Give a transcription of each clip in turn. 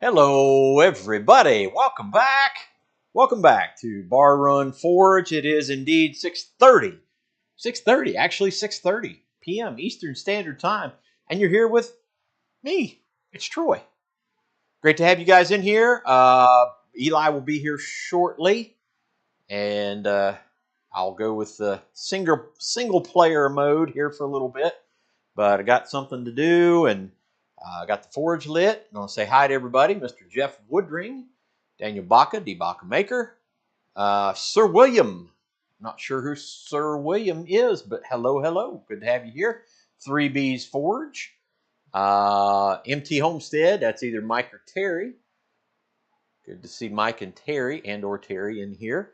Hello, everybody. Welcome back. Welcome back to Bar Run Forge. It is indeed 6:30. 6:30, actually 6:30 p.m. Eastern Standard Time. And you're here with me. It's Troy. Great to have you guys in here. Eli will be here shortly. And I'll go with the single player mode here for a little bit. But I got something to do, and I got the forge lit. I'm going to say hi to everybody. Mr. Jeff Woodring, Daniel Baca, D. Baca Maker, Sir William. Not sure who Sir William is, but hello, hello. Good to have you here. 3B's Forge. MT Homestead. That's either Mike or Terry. Good to see Mike and Terry or Terry in here.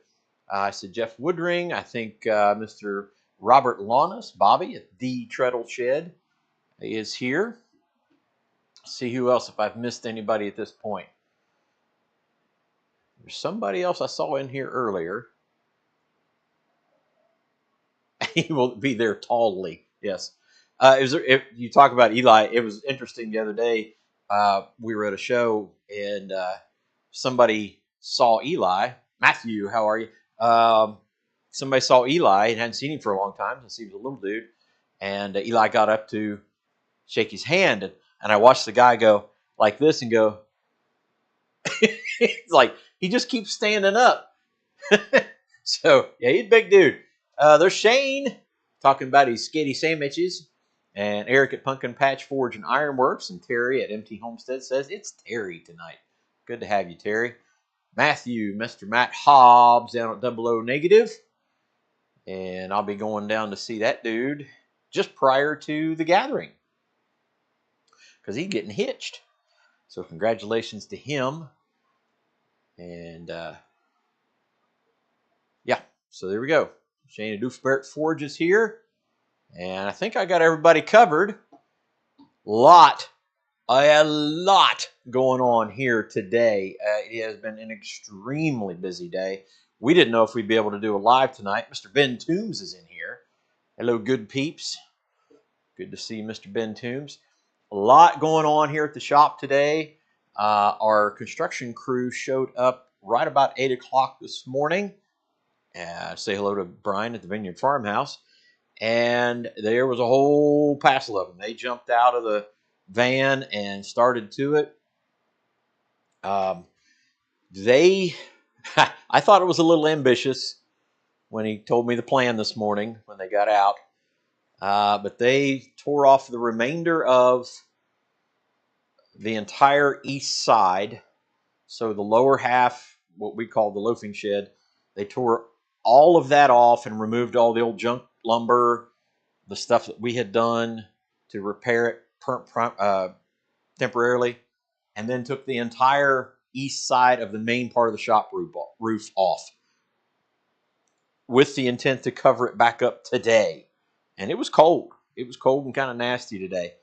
I said Jeff Woodring. I think Mr. Robert Launas, Bobby at the Treadle Shed, is here. See who else, if I've missed anybody at this point. There's somebody else I saw in here earlier. He will be there tallly, yes. If you talk about Eli, it was interesting the other day. We were at a show, and somebody saw Eli. Matthew, how are you? Somebody saw Eli and hadn't seen him for a long time since he was a little dude. And Eli got up to shake his hand, and I watched the guy go like this and go, it's like he just keeps standing up. So, yeah, he's a big dude. There's Shane talking about his skitty sandwiches, and Eric at Pumpkin Patch Forge and Ironworks, and Terry at MT Homestead says it's Terry tonight. Good to have you, Terry. Matthew, Mr. Matt Hobbs down at 00 Negative. And I'll be going down to see that dude just prior to the gathering, because he's getting hitched. So congratulations to him. And yeah, so there we go. Shane and Doofbert Forge is here. And I think I got everybody covered. A lot going on here today. It has been an extremely busy day. We didn't know if we'd be able to do a live tonight. Mr. Ben Toombs is in here. Hello, good peeps. Good to see Mr. Ben Toombs. A lot going on here at the shop today. Our construction crew showed up right about 8 o'clock this morning. Say hello to Brian at the Vineyard Farmhouse. And there was a whole passel of them. They jumped out of the van and started to it. I thought it was a little ambitious when he told me the plan this morning when they got out. But they tore off the remainder of the entire east side. So the lower half, what we call the loafing shed, they tore all of that off and removed all the old junk lumber, the stuff that we had done to repair it temporarily, and then took the entire east side of the main part of the shop roof off with the intent to cover it back up today. And it was cold. It was cold and kind of nasty today.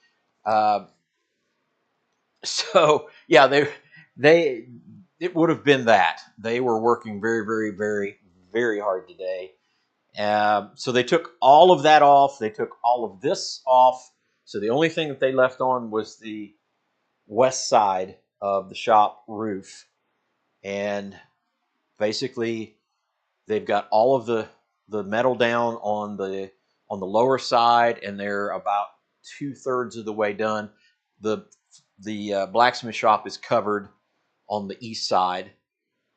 So yeah, it would have been that. They were working very, very, very, very hard today. So they took all of that off. They took all of this off. So the only thing that they left on was the west side of the shop roof. And basically, they've got all of the metal down on the lower side, and they're about 2/3 of the way done. The blacksmith shop is covered on the east side,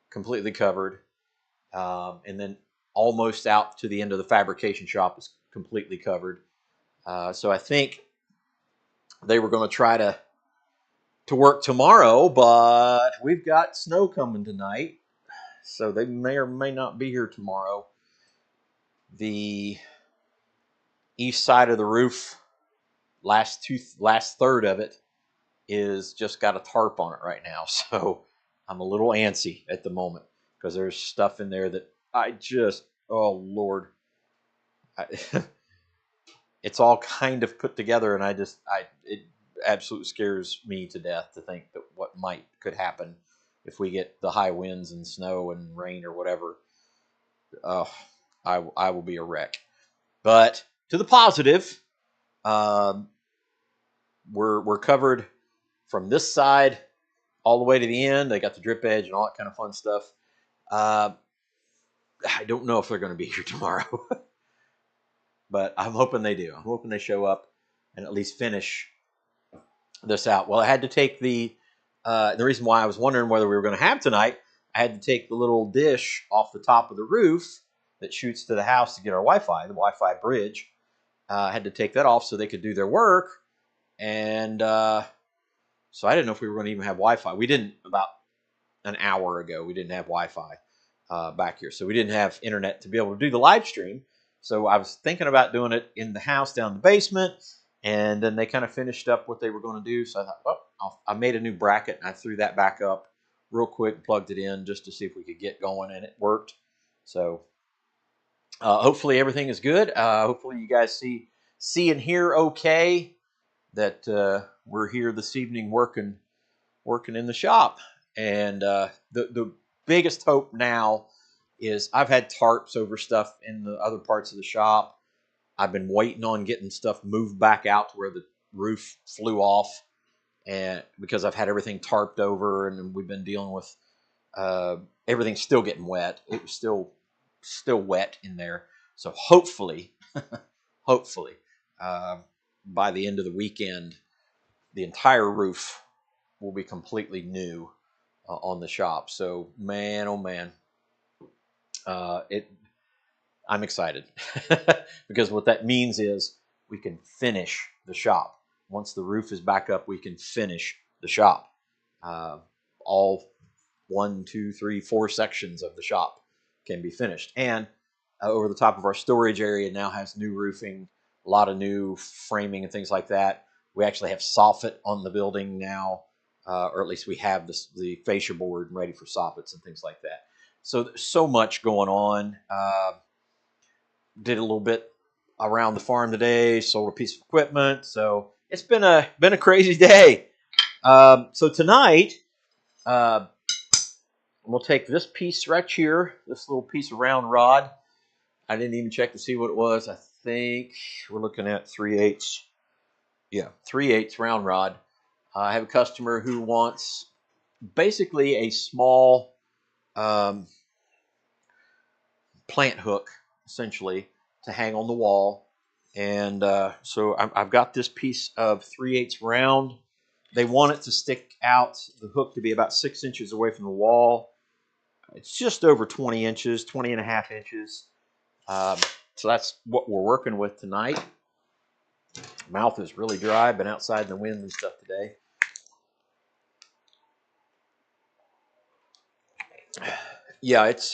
completely covered, and then almost out to the end of the fabrication shop is completely covered. So I think they were going to try to work tomorrow, but we've got snow coming tonight, so they may or may not be here tomorrow. The east side of the roof, last third of it, is just got a tarp on it right now, so I'm a little antsy at the moment because there's stuff in there that oh Lord, it's all kind of put together, and it absolutely scares me to death to think that what could happen if we get the high winds and snow and rain or whatever. I will be a wreck. But to the positive, we're covered from this side all the way to the end. They got the drip edge and all that kind of fun stuff. I don't know if they're going to be here tomorrow, but I'm hoping they do. I'm hoping they show up and at least finish this out. Well, I had to take the reason why I was wondering whether we were going to have tonight. I had to take the little dish off the top of the roof that shoots to the house to get our Wi-Fi, the Wi-Fi bridge. I had to take that off so they could do their work, and so I didn't know if we were going to even have Wi-Fi. We didn't about an hour ago. We didn't have Wi-Fi back here, so we didn't have internet to be able to do the live stream. So I was thinking about doing it in the house down in the basement, and then they kind of finished up what they were going to do. So I thought, well, I made a new bracket, and I threw that back up real quick, plugged it in just to see if we could get going, and it worked. So hopefully everything is good. Hopefully you guys see and hear okay. That we're here this evening working in the shop, and the biggest hope now is I've had tarps over stuff in the other parts of the shop. I've been waiting on getting stuff moved back out to where the roof flew off, and because I've had everything tarped over, and we've been dealing with everything still getting wet. It was still wet in there, so hopefully, hopefully, by the end of the weekend, the entire roof will be completely new on the shop. So man, oh man, I'm excited because what that means is we can finish the shop. Once the roof is back up, we can finish the shop. All 1, 2, 3, 4 sections of the shop can be finished. And over the top of our storage area now has new roofing, a lot of new framing and things like that. We actually have soffit on the building now, or at least we have the fascia board ready for soffits and things like that. So there's so much going on. Did a little bit around the farm today, sold a piece of equipment. So it's been a crazy day. So tonight, we'll take this piece right here, this little piece of round rod. I didn't even check to see what it was. I think we're looking at 3/8. Yeah, 3/8 round rod. I have a customer who wants basically a small plant hook, essentially, to hang on the wall. And so I've got this piece of 3/8 round. They want it to stick out, the hook to be about 6 inches away from the wall. It's just over 20 inches, 20 and a half inches. So that's what we're working with tonight. Mouth is really dry. Been outside in the wind and stuff today. Yeah, it's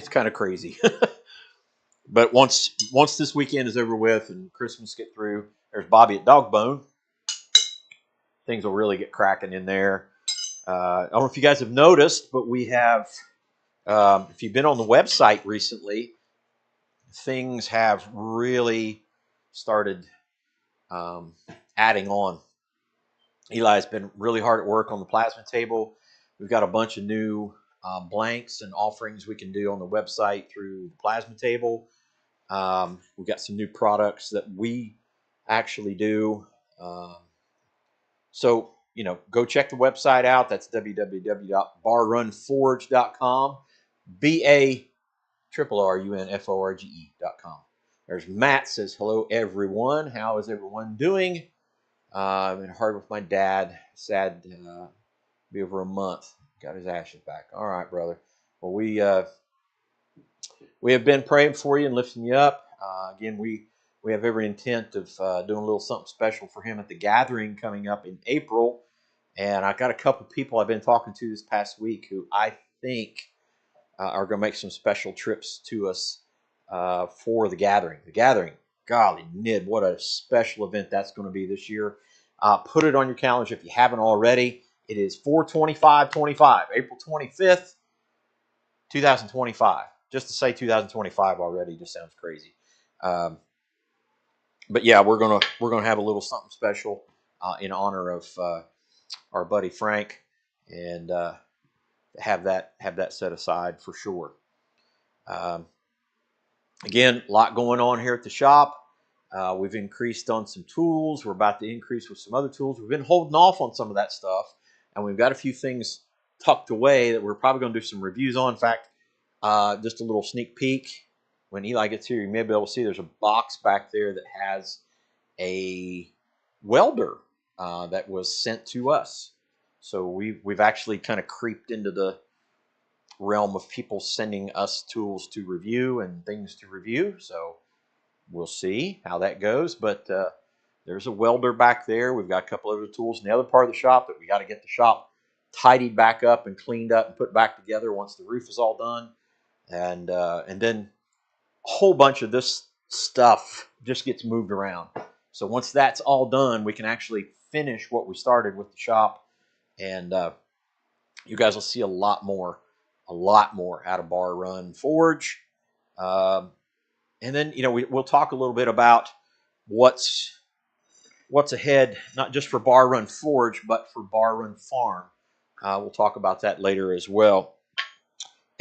kind of crazy. But once this weekend is over with and Christmas get through, there's Bobby at Dogbone. Things will really get cracking in there. I don't know if you guys have noticed, but we have, if you've been on the website recently, things have really started adding on. Eli's been really hard at work on the plasma table. We've got a bunch of new blanks and offerings we can do on the website through the plasma table. We've got some new products that we actually do. So, go check the website out. That's www.barrunforge.com. BARRUNFORGE.com. There's Matt says, hello, everyone. How is everyone doing? I'm in hard with my dad. Sad to be over a month. Got his ashes back. All right, brother. Well, we have been praying for you and lifting you up. Again, we have every intent of doing a little something special for him at the gathering coming up in April. And I got a couple people I've been talking to this past week who I think are going to make some special trips to us for the gathering. The gathering, golly, Nid, what a special event that's going to be this year. Put it on your calendar if you haven't already. It is 4/25/25, April 25th, 2025. Just to say 2025 already just sounds crazy. But yeah, we're gonna have a little something special in honor of our buddy Frank, and have that set aside for sure. Again, a lot going on here at the shop. We've increased on some tools. We're about to increase with some other tools. We've been holding off on some of that stuff, and we've got a few things tucked away that we're probably going to do some reviews on. In fact, just a little sneak peek. When Eli gets here, you may be able to see there's a box back there that has a welder that was sent to us. So we've actually kind of creeped into the realm of people sending us tools to review and things to review. So we'll see how that goes. But there's a welder back there. We've got a couple other tools in the other part of the shop that we got to get the shop tidied back up and cleaned up and put back together once the roof is all done. And then a whole bunch of this stuff just gets moved around. So once that's all done, we can actually finish what we started with the shop, and you guys will see a lot more out of Bar Run Forge. And then we'll talk a little bit about what's ahead, not just for Bar Run Forge, but for Bar Run Farm. We'll talk about that later as well.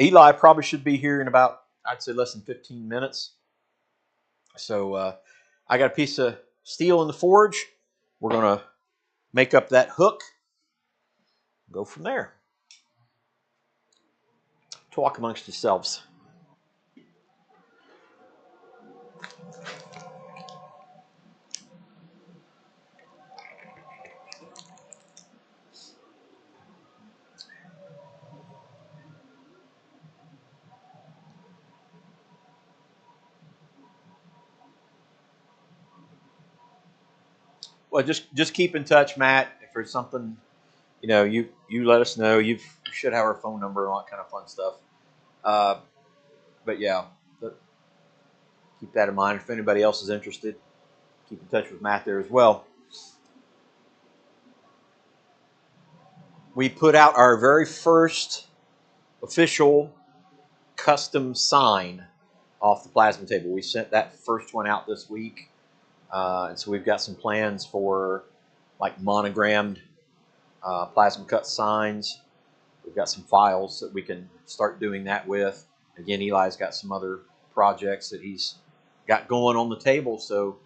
Eli probably should be here in about, I'd say, less than 15 minutes. So I got a piece of steel in the forge. We're going to make up that hook. Go from there. Talk amongst yourselves. Well, just keep in touch, Matt. If there's something, you let us know. You should have our phone number and all that kind of fun stuff. But yeah, keep that in mind. If anybody else is interested, keep in touch with Matt there as well. We put out our very first official custom sign off the plasma table. We sent that first one out this week. And so we've got some plans for like monogrammed plasma cut signs. We've got some files that we can start doing that with. Again, Eli's got some other projects that he's got going on the table. So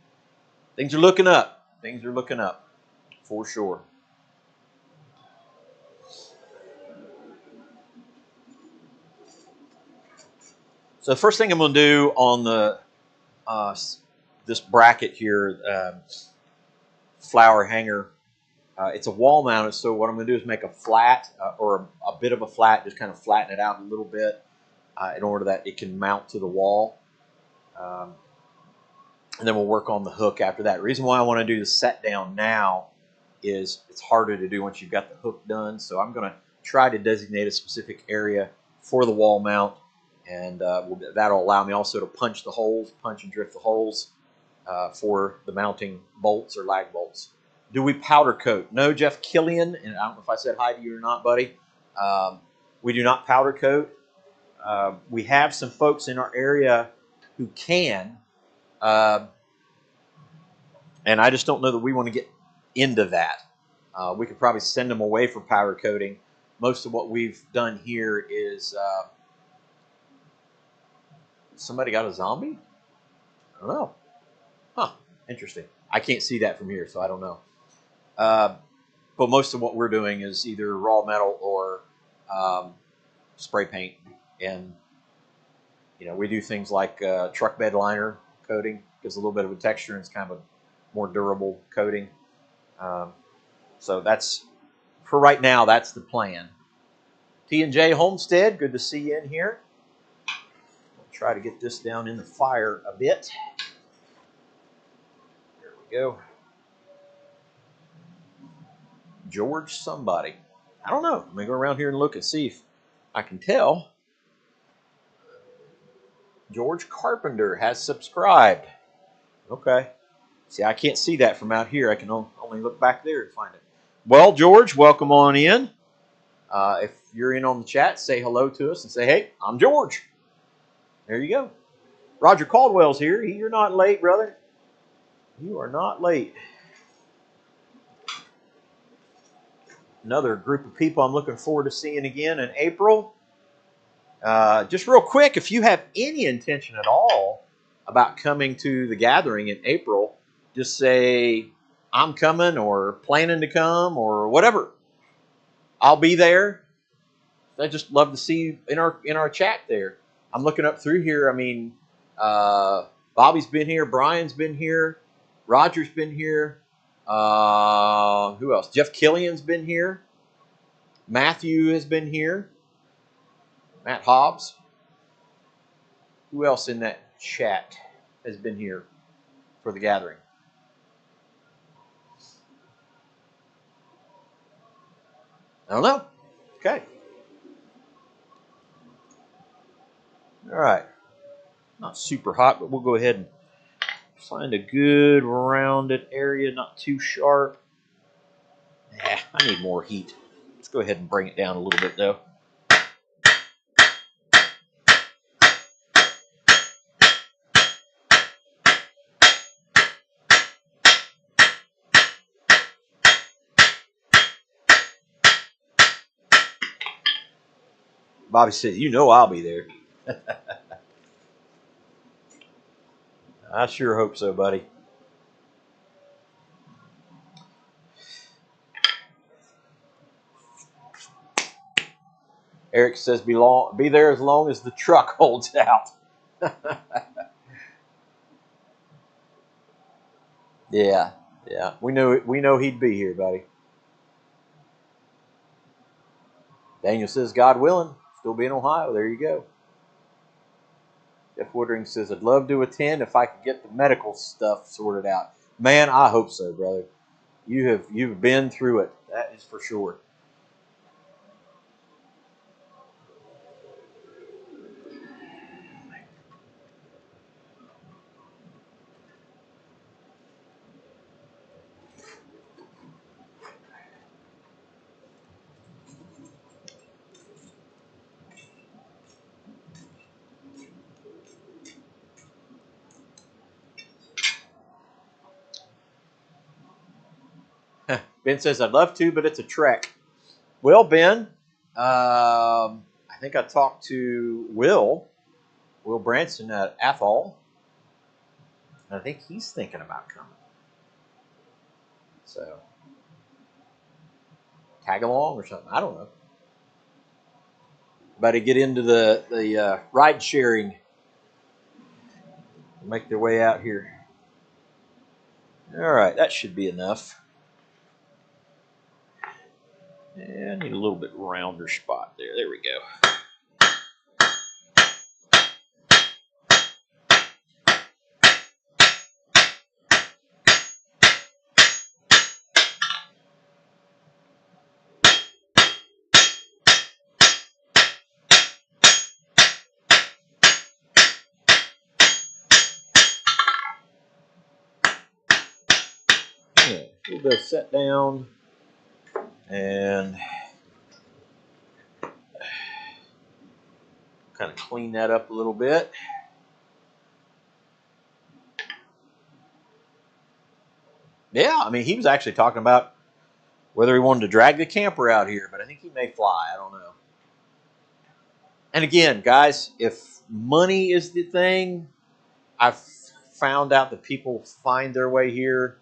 things are looking up. Things are looking up for sure. So the first thing I'm going to do on the this bracket here, flower hanger, it's a wall mounted. So what I'm going to do is make a flat or a bit of a flat, just kind of flatten it out a little bit in order that it can mount to the wall. And then we'll work on the hook after that. The reason why I want to do the set down now is it's harder to do once you've got the hook done. So I'm going to try to designate a specific area for the wall mount, and that'll allow me also to punch and drift the holes for the mounting bolts or lag bolts. Do we powder coat? No, Jeff Killian, and I don't know if I said hi to you or not, buddy. We do not powder coat. We have some folks in our area who can, and I just don't know that we want to get into that. We could probably send them away for powder coating. Most of what we've done here is somebody got a zombie? I don't know. Huh, interesting. I can't see that from here, so I don't know. But most of what we're doing is either raw metal or spray paint. And, we do things like truck bed liner coating. Gives a little bit of a texture and it's kind of a more durable coating. So that's, for right now, that's the plan. T&J Homestead, good to see you in here. I'll try to get this down in the fire a bit. There we go. George somebody. I don't know. Let me go around here and look and see if I can tell. George Carpenter has subscribed. Okay. See, I can't see that from out here. I can only look back there and find it. Well, George, welcome on in. If you're in on the chat, say hello to us and say, hey, I'm George. There you go. Roger Caldwell's here. You're not late, brother. You are not late. Another group of people I'm looking forward to seeing again in April. Just real quick, if you have any intention at all about coming to the gathering in April, just say, I'm coming or planning to come or whatever. I'll be there. I just love to see you in our chat there. I'm looking up through here. I mean, Bobby's been here. Brian's been here. Roger's been here. Who else? Jeff Killian's been here. Matthew has been here. Matt Hobbs. Who else in that chat has been here for the gathering? I don't know. Okay. All right. Not super hot, but we'll go ahead and find a good rounded area, not too sharp. I need more heat. Let's go ahead and bring it down a little bit, though. Bobby said, you know I'll be there. I sure hope so, buddy. Eric says, be there as long as the truck holds out. Yeah. We know he'd be here, buddy. Daniel says, God willing, still be in Ohio. There you go. Jeff Woodring says, I'd love to attend if I could get the medical stuff sorted out. Man, I hope so, brother. You've been through it. That is for sure. Ben says, I'd love to, but it's a trek. Well, Ben, I think I talked to Will Branson at Athol. And I think he's thinking about coming. So, tag along or something. I don't know. About to get into the ride sharing. Make their way out here. All right, that should be enough. Yeah, I need a little bit rounder spot there. There we go. We'll go set down and kind of clean that up a little bit. Yeah, I mean, he was actually talking about whether he wanted to drag the camper out here, but I think he may fly. I don't know. And again, guys, if money is the thing, I've found out that people find their way here.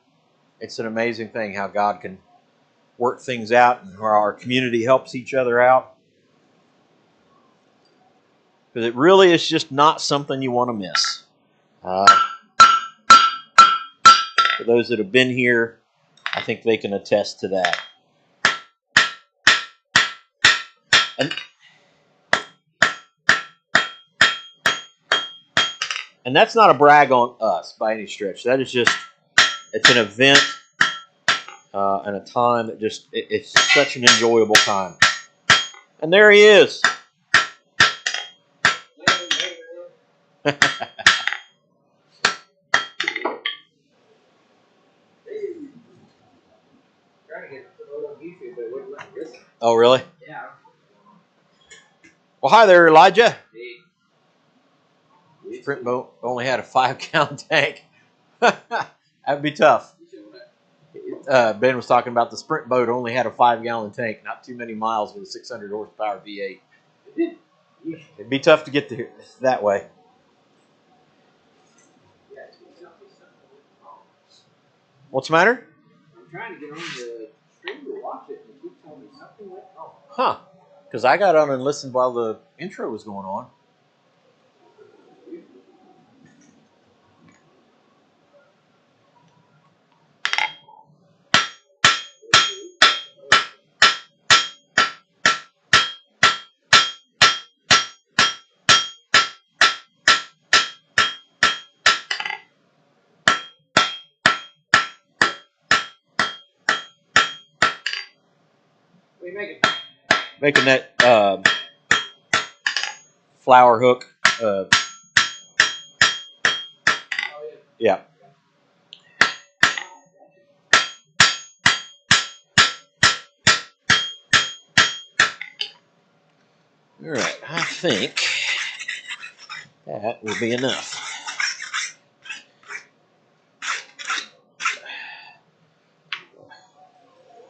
It's an amazing thing how God can work things out and how our community helps each other out. Because it really is just not something you want to miss. For those that have been here, I think they can attest to that. And that's not a brag on us by any stretch. That is just, it's an event and a time that just, it's such an enjoyable time. And there he is. Oh, really? Yeah. Well, hi there, Elijah. Sprint boat only had a 5-gallon tank. That'd be tough. Ben was talking about the sprint boat only had a 5-gallon tank, not too many miles with a 600 horsepower V8. It'd be tough to get there that way. What's the matter? I'm trying to get on the stream to watch it, and it keeps telling me something went wrong. Huh. Because I got on and listened while the intro was going on. What are you making? Making that flower hook. Oh, Yeah. All right. I think that will be enough.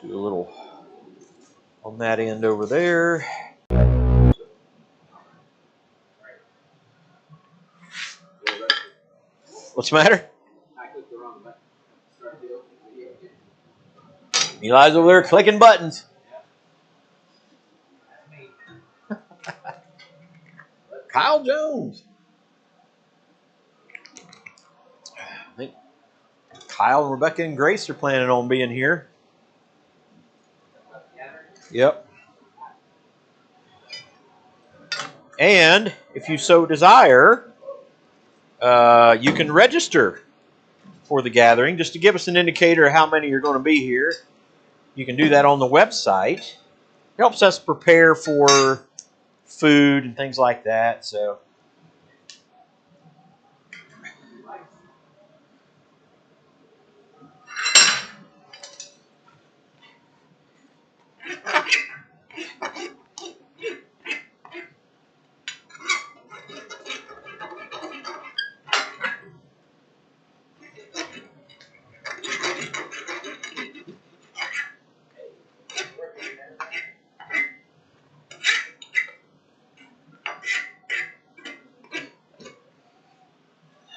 Do a little on that end over there. What's the matter? I clicked the wrong button. Start the video again. Eli's over there clicking buttons. Kyle Jones. I think Kyle and Rebecca and Grace are planning on being here. Yep. And if you so desire, you can register for the gathering just to give us an indicator of how many are going to be here. You can do that on the website. It helps us prepare for food and things like that. So.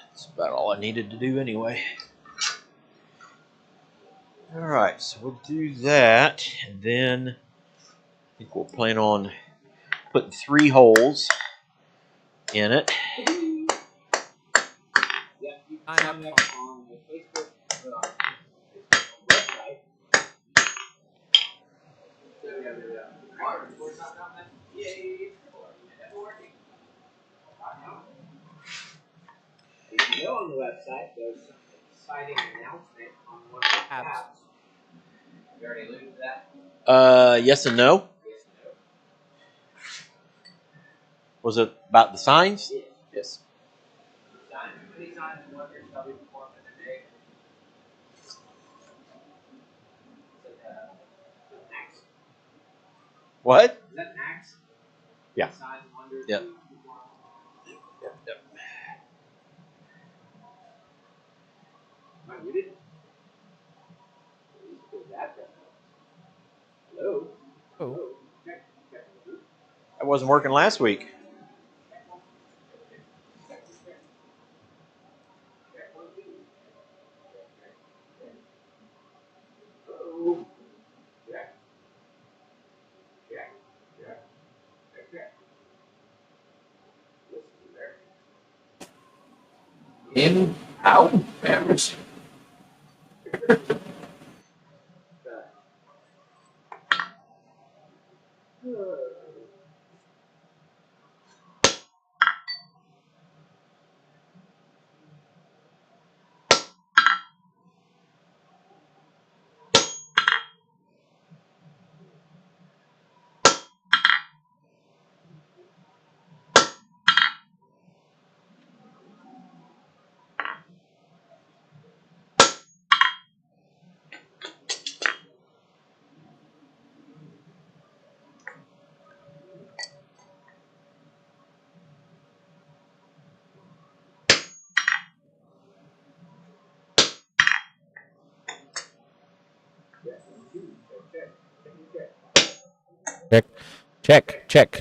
That's about all I needed to do anyway. All right, so we'll do that, and then I think we'll plan on putting 3 holes in it. Yeah, you can sign up on the Facebook website. You can go on the website, there's some exciting announcement on one of the apps. You already alluded to that? Yes and no. Yes, no. Was it about the signs? Yes. Yes. Signs, many signs, and what they're shall be performed in a day. Is that an axe? What? Is that an axe? Yeah. Signs and wonders. Yep. Yep. Am I muted? Hello? Oh. Check. That wasn't working last week. Hello? Check. Check. Check. Check. Check. Listen there. In, out, everything.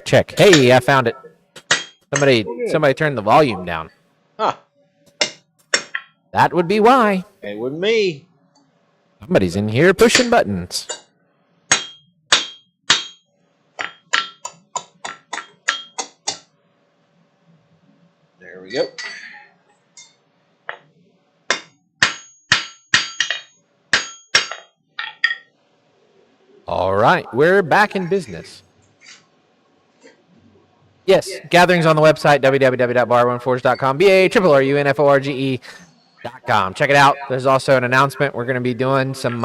Check. Hey, I found it. Somebody turned the volume down. Huh. That would be why. It wasn't me. Somebody's in here pushing buttons. There we go. All right, we're back in business. Yes, gatherings on the website, www.bar1forge.com, BARRUNFORGE.com. Check it out. There's also an announcement. We're going to be doing some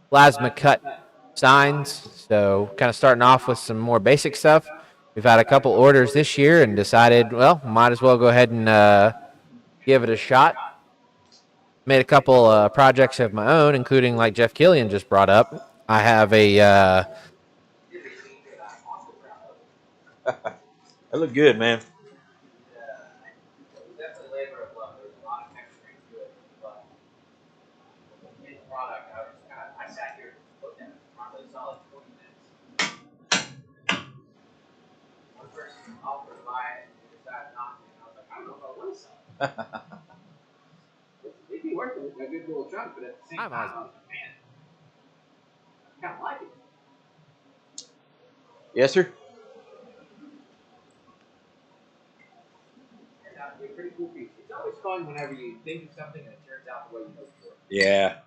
plasma cut signs. So kind of starting off with some more basic stuff. We've had a couple orders this year and decided, well, might as well go ahead and give it a shot. Made a couple projects of my own, including like Jeff Killian just brought up. I have a... That look good, man. Definitely labor of love. There's a lot of texturing to it, but in the product, I sat here and looked at it for probably a solid 20 minutes. One person offered to buy it and decided not to. And I was like, I don't know if I want to sell it. It'd be worth a good little chunk, but at the same time, I was like, man, I kind of like it. Yes, sir. Turned out to be a pretty cool piece. It's always fun whenever you think of something and it turns out the way you hope for it. Yeah.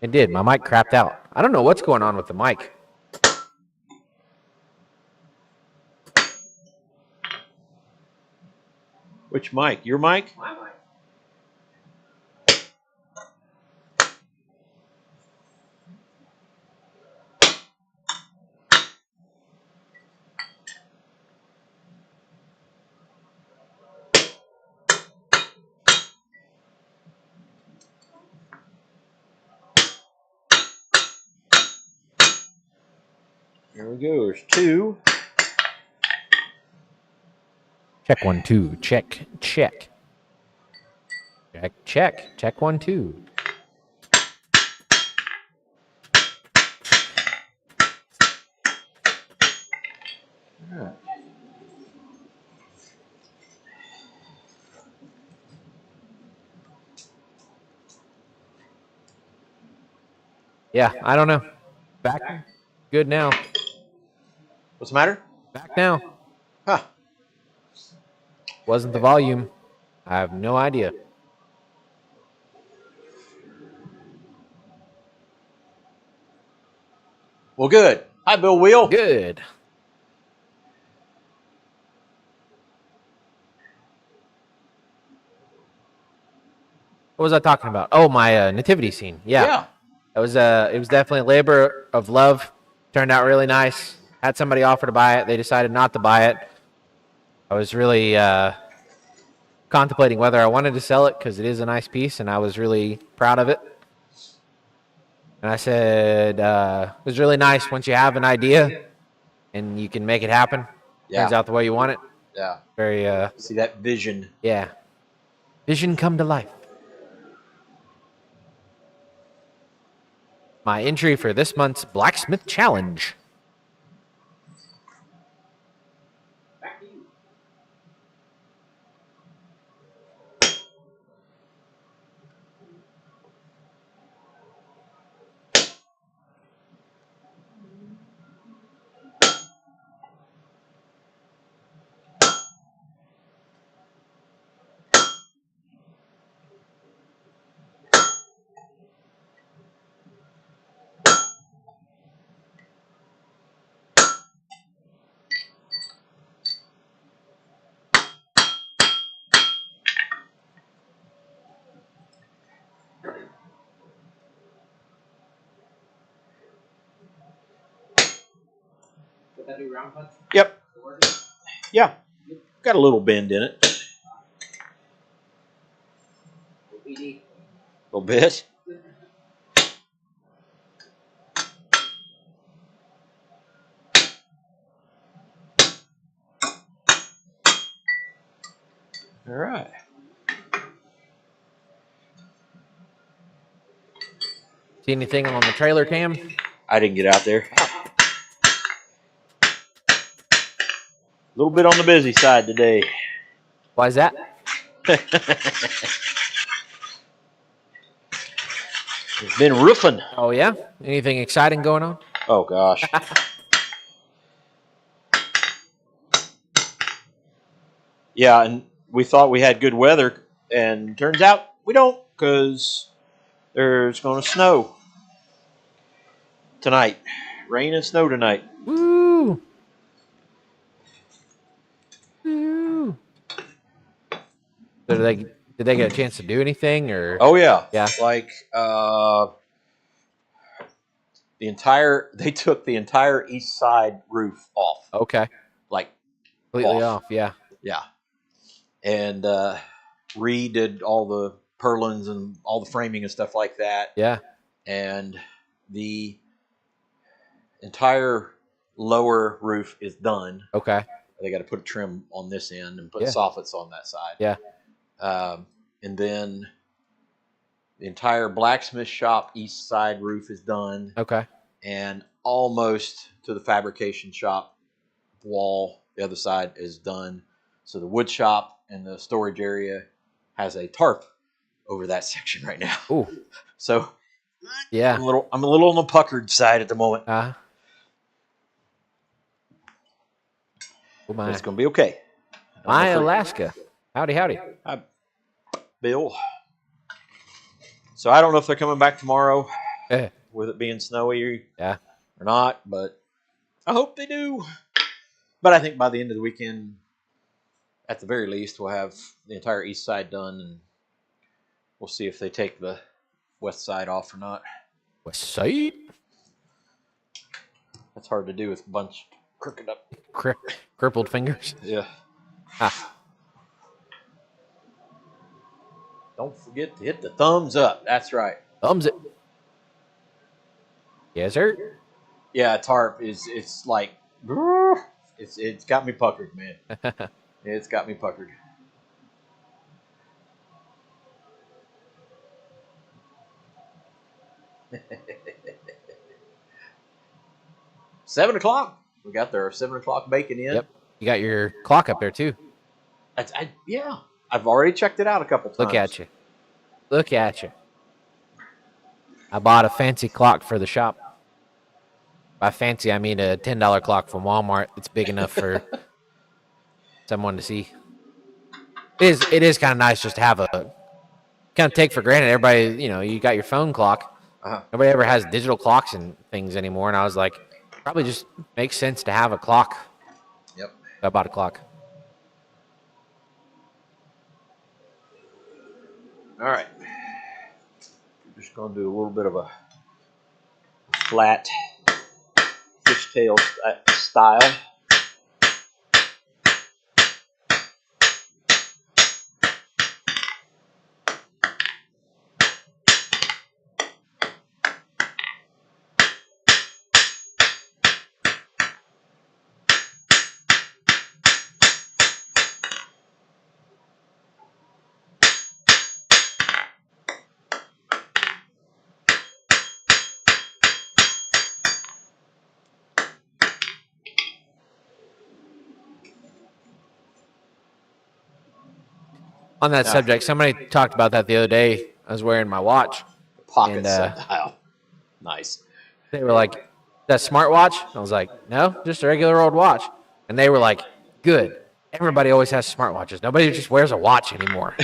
It did. My mic crapped out. I don't know what's going on with the mic. Which mic? Your mic? My mic. There we go. There's two. Check 1, 2. Check. Check. Check. Check. Check 1, 2. Yeah. Yeah, I don't know. Back good now. What's the matter? Back now. Huh. Wasn't the volume. I have no idea. Well, good. Hi, Bill Wheel. Good. What was I talking about? Oh, my nativity scene. Yeah. It was definitely a labor of love. Turned out really nice. Had somebody offer to buy it. They decided not to buy it. I was really contemplating whether I wanted to sell it because it is a nice piece, and I was really proud of it. And I said, it was really nice once you have an idea and you can make it happen. Yeah. Turns out the way you want it. Yeah. Very, See that vision. yeah. Vision come to life. My entry for this month's Blacksmith Challenge. Back to you. Did that do round punch? Yep. Yeah. Got a little bend in it. PD. A little bit. All right. See anything on the trailer cam? I didn't get out there. A little bit on the busy side today. Why is that? It's been roofing. Oh, yeah? Anything exciting going on? Oh, gosh. Yeah, and we thought we had good weather, and turns out we don't, because there's going to snow tonight. Rain and snow tonight. Woo! Woo! So did they get a chance to do anything, or? Oh, yeah. Yeah. Like, they took the entire east side roof off. Okay. Like, Completely off, yeah. Yeah. And redid all the purlins and all the framing and stuff like that. Yeah. And the entire lower roof is done. Okay. They got to put a trim on this end and put Yeah. soffits on that side. Yeah. And then the entire blacksmith shop east side roof is done. Okay. And almost to the fabrication shop wall, the other side is done. So the wood shop and the storage area has a tarp over that section right now. Ooh. So yeah, I'm a little on the puckered side at the moment. Oh my. It's going to be okay. My Alaska. Howdy, howdy. Hi, Bill. So I don't know if they're coming back tomorrow with it being snowy or not, but I hope they do. But I think by the end of the weekend, at the very least, we'll have the entire east side done, and we'll see if they take the west side off or not. West side? That's hard to do with bunched, crooked up. Crippled fingers? Yeah. Don't forget to hit the thumbs up. That's right. Thumbs it. Yes, sir. Yeah, tarp it's like it's got me puckered, man. It's got me puckered. $7:00. We got their 7:00 bacon in. Yep. You got your clock up there too. Yeah. I've already checked it out a couple times. Look at you. Look at you. I bought a fancy clock for the shop. By fancy, I mean a $10 clock from Walmart. It's big enough for someone to see. It is kind of nice just to have a kind of take for granted. Everybody, you got your phone clock. Nobody ever has digital clocks and things anymore. And I was like, probably just makes sense to have a clock. Yep. I bought a clock. All right. We're just going to do a little bit of a flat fishtail style. On that subject, somebody talked about that the other day. I was wearing my watch. Pocket style. Nice. They were like, that smartwatch? I was like, no, just a regular old watch. And they were like, good. Everybody always has smartwatches. Nobody just wears a watch anymore.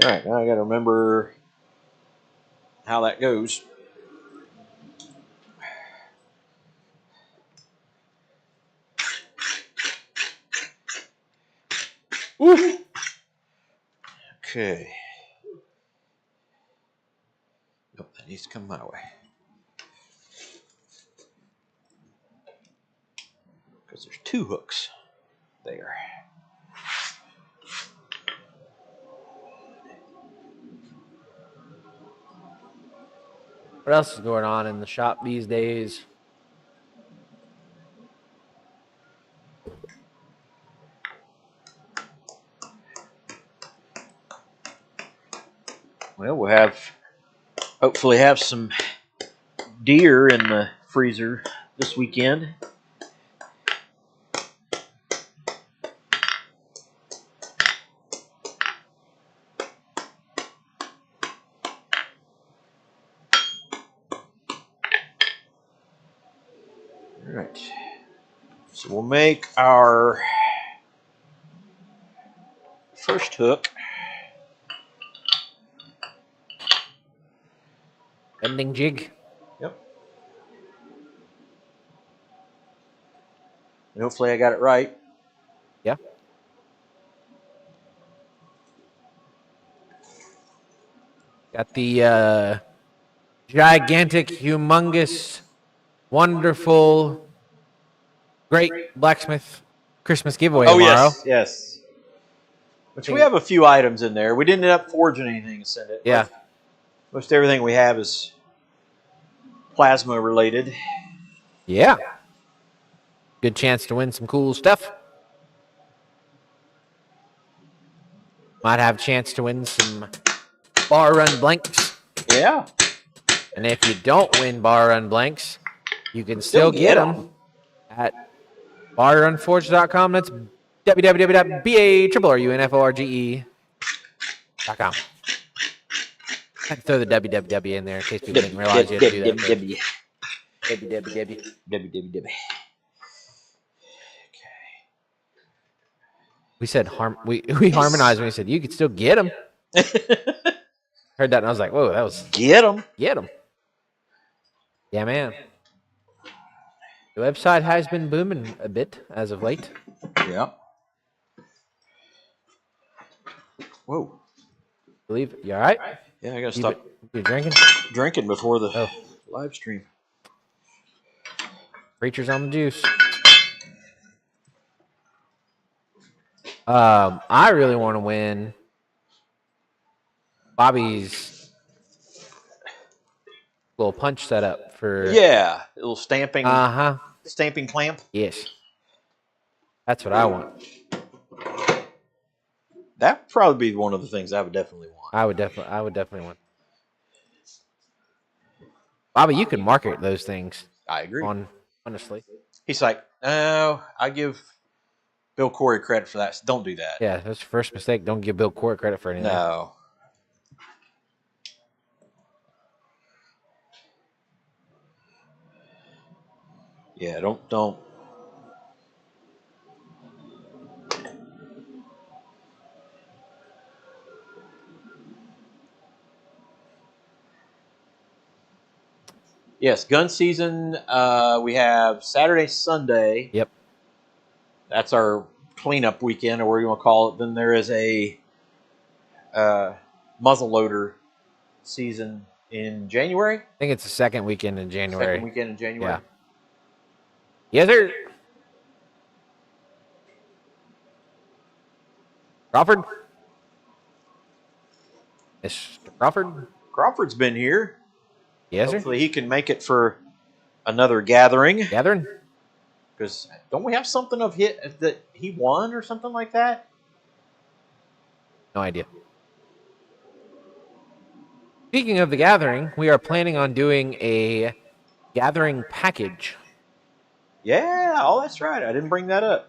All right, now I got to remember how that goes. Woo. Okay. Nope, that needs to come my way. Because there's 2 hooks there. What else is going on in the shop these days? Well, we'll hopefully have some deer in the freezer this weekend. All right. So we'll make our first hook. Bending jig. Yep. And hopefully I got it right. Yeah. Got the gigantic, humongous, wonderful, great blacksmith Christmas giveaway tomorrow. Yes. Which we have a few items in there. We didn't end up forging anything to send it. Yeah. Most everything we have is plasma related. Yeah. Good chance to win some cool stuff. Might have a chance to win some bar run blanks. Yeah. And if you don't win bar run blanks, you can still get them at barrunforge.com. That's www.barrunforge.com. I had to throw the www in there in case people didn't realize you had to do that. www. We said we harmonized when we said you could still get them. Heard that and I was like, whoa, that was get them. Yeah, man. The website has been booming a bit as of late. Yeah. Whoa. Believe it. You all right? Yeah, I gotta stop. You drinking? Drinking before the live stream. Preachers on the juice. I really want to win Bobby's little punch setup for a little stamping. Stamping clamp. Yes, that's what I want. That would probably be one of the things I would definitely want. I would definitely want. Bobby, you can market those things. I agree. Honestly, he's like, oh, I give Bill Corey credit for that. So don't do that. Yeah, that's your first mistake. Don't give Bill Corey credit for anything. No. Yeah, don't. Yes, gun season. We have Saturday, Sunday. Yep. That's our cleanup weekend, or whatever you want to call it. Then there is a muzzleloader season in January. I think it's the second weekend in January. Yeah. Yes, sir. Crawford? Mr. Crawford? Crawford's been here. Yes, sir. Hopefully he can make it for another gathering. Gathering? Because don't we have something of hit that he won or something like that? No idea. Speaking of the gathering, we are planning on doing a gathering package. Yeah, oh, that's right. I didn't bring that up.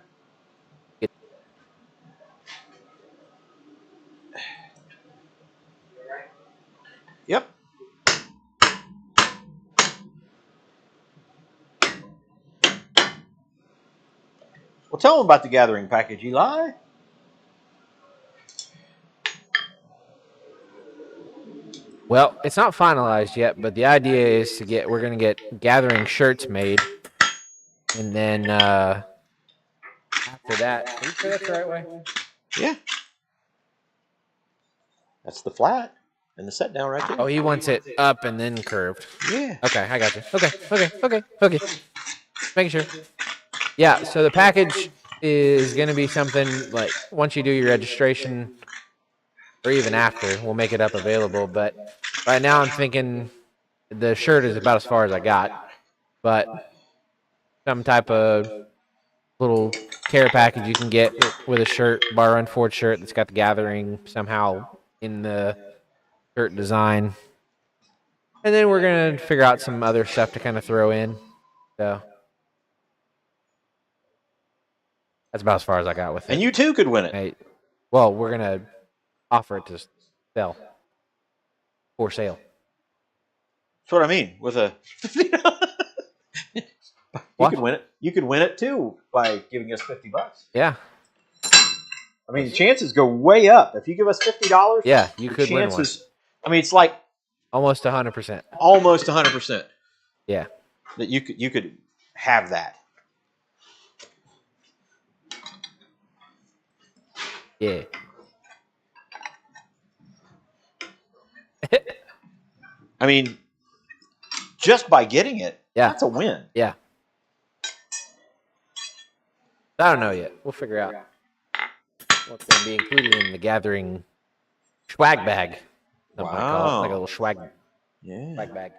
Yep. Well, tell them about the gathering package, Eli. Well, it's not finalized yet, but the idea is we're going to get gathering shirts made. And then after that, are you sure that's the right way? Yeah. That's the flat and the set down right there. Oh, he wants it up and then curved. Yeah. Okay, I got you. Okay. Making sure. Yeah, so the package is going to be something like once you do your registration or even after, we'll make it up available. But right now I'm thinking the shirt is about as far as I got. But some type of little care package you can get with a shirt, Bar Run Ford shirt that's got the gathering somehow in the shirt design. And then we're going to figure out some other stuff to kind of throw in. So that's about as far as I got with it. And you too could win it. Well, we're going to offer it to sell. For sale. That's what I mean. With a you could win it. You could win it too by giving us $50. Yeah. I mean, the chances go way up. If you give us $50, yeah, you could win one. I mean, it's like almost 100%. Almost 100%. Yeah. That you could have that. Yeah. I mean, just by getting it, that's a win. Yeah. I don't know yet. We'll figure out what's going to be included in the gathering swag bag. Something I call it, like a little swag bag.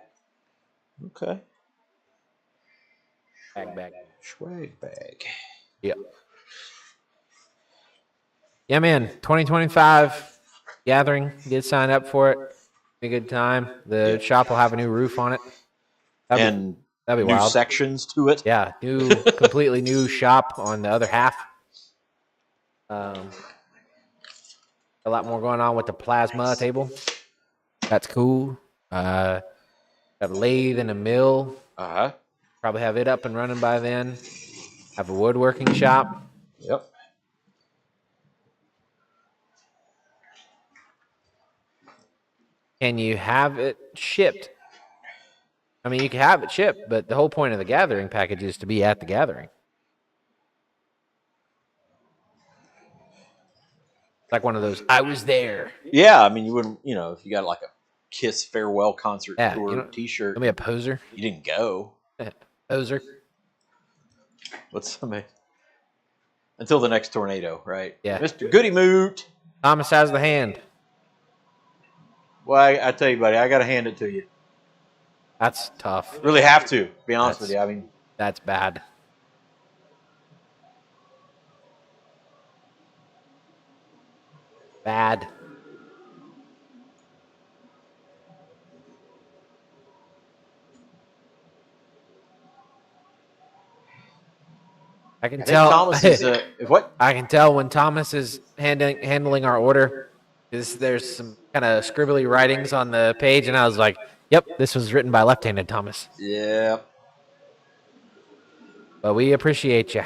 Okay. Swag bag. Swag bag. Yep. Yeah, man. 2025 gathering. Did sign up for it. Be a good time. The shop will have a new roof on it. That'd be wild. New sections to it. Yeah, completely new shop on the other half. A lot more going on with the plasma table. That's cool. Got a lathe and a mill. Probably have it up and running by then. Have a woodworking shop. Yep. Can you have it shipped? I mean, you can have it shipped, but the whole point of the gathering package is to be at the gathering. Like one of those, I was there. Yeah, I mean, you wouldn't, if you got like a Kiss farewell concert tour T-shirt. Let me a poser. You didn't go. Poser. What's somebody? Until the next tornado, right? Yeah. Mr. Goody Moot. Thomas has the hand. Well, I tell you, buddy, I got to hand it to you. That's tough. Really have to, be honest with you. I mean, that's bad. Bad. I can tell. Thomas is what? I can tell when Thomas is handling our order. There's some kind of scribbly writings on the page, and I was like, "Yep, this was written by left-handed Thomas." Yeah. But we appreciate you.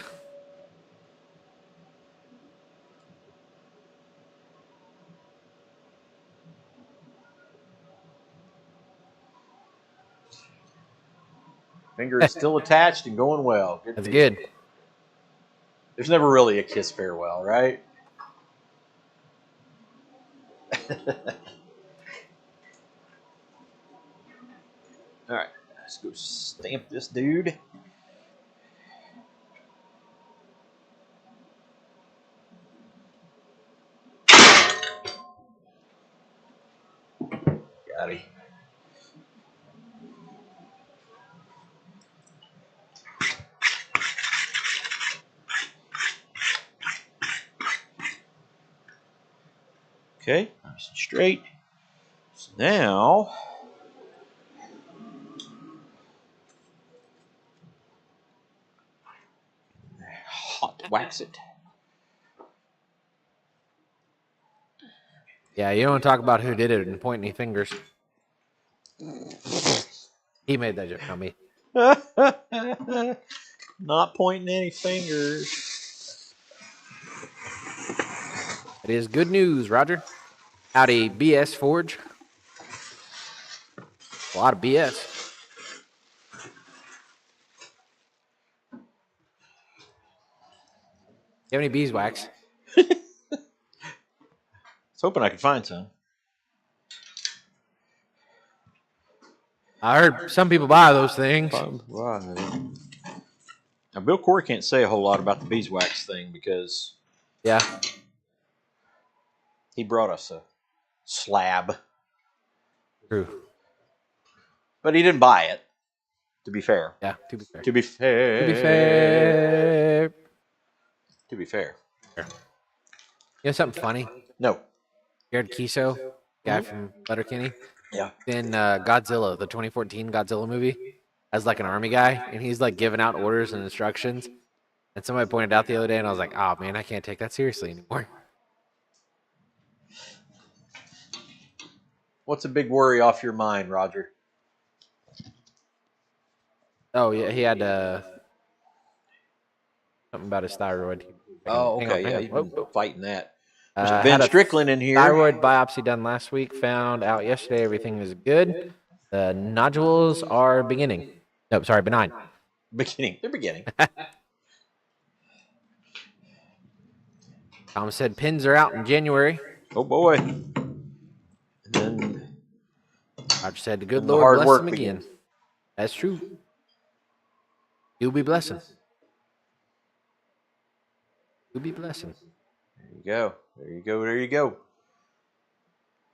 Finger is still attached and going well. That's good. There's never really a kiss farewell, right? All right, let's go stamp this dude. Got it. Okay, nice and straight. So now, hot wax it. Yeah, you don't talk about who did it and point any fingers. He made that joke, not me. Not pointing any fingers. It is good news, Roger. Howdy, BS Forge. A lot of BS. You have any beeswax? I was hoping I could find some. I heard some people buy those things. All Now, Bill Corey can't say a whole lot about the beeswax thing because he brought us a slab. True. But he didn't buy it, to be fair. Yeah, to be fair. To be fair. To be fair. To be fair. You know something funny? No. Jared Kiso, guy from Letterkenny. Yeah. In Godzilla, the 2014 Godzilla movie, as like an army guy, and he's like giving out orders and instructions. And somebody pointed out the other day, and I was like, "Oh man, I can't take that seriously anymore." What's a big worry off your mind, Roger? Oh yeah, he had something about his thyroid. Oh, okay. Hang on. You've been fighting that. There's Had Ben Strickland in here. Thyroid biopsy done last week. Found out yesterday everything is good. The nodules are beginning. No, sorry, benign. They're beginning. Tom said pins are out in January. Oh boy. And then Roger said the good Lord bless him again. Begins. That's true. You'll be blessing. You'll be blessing. There you go. There you go. There you go.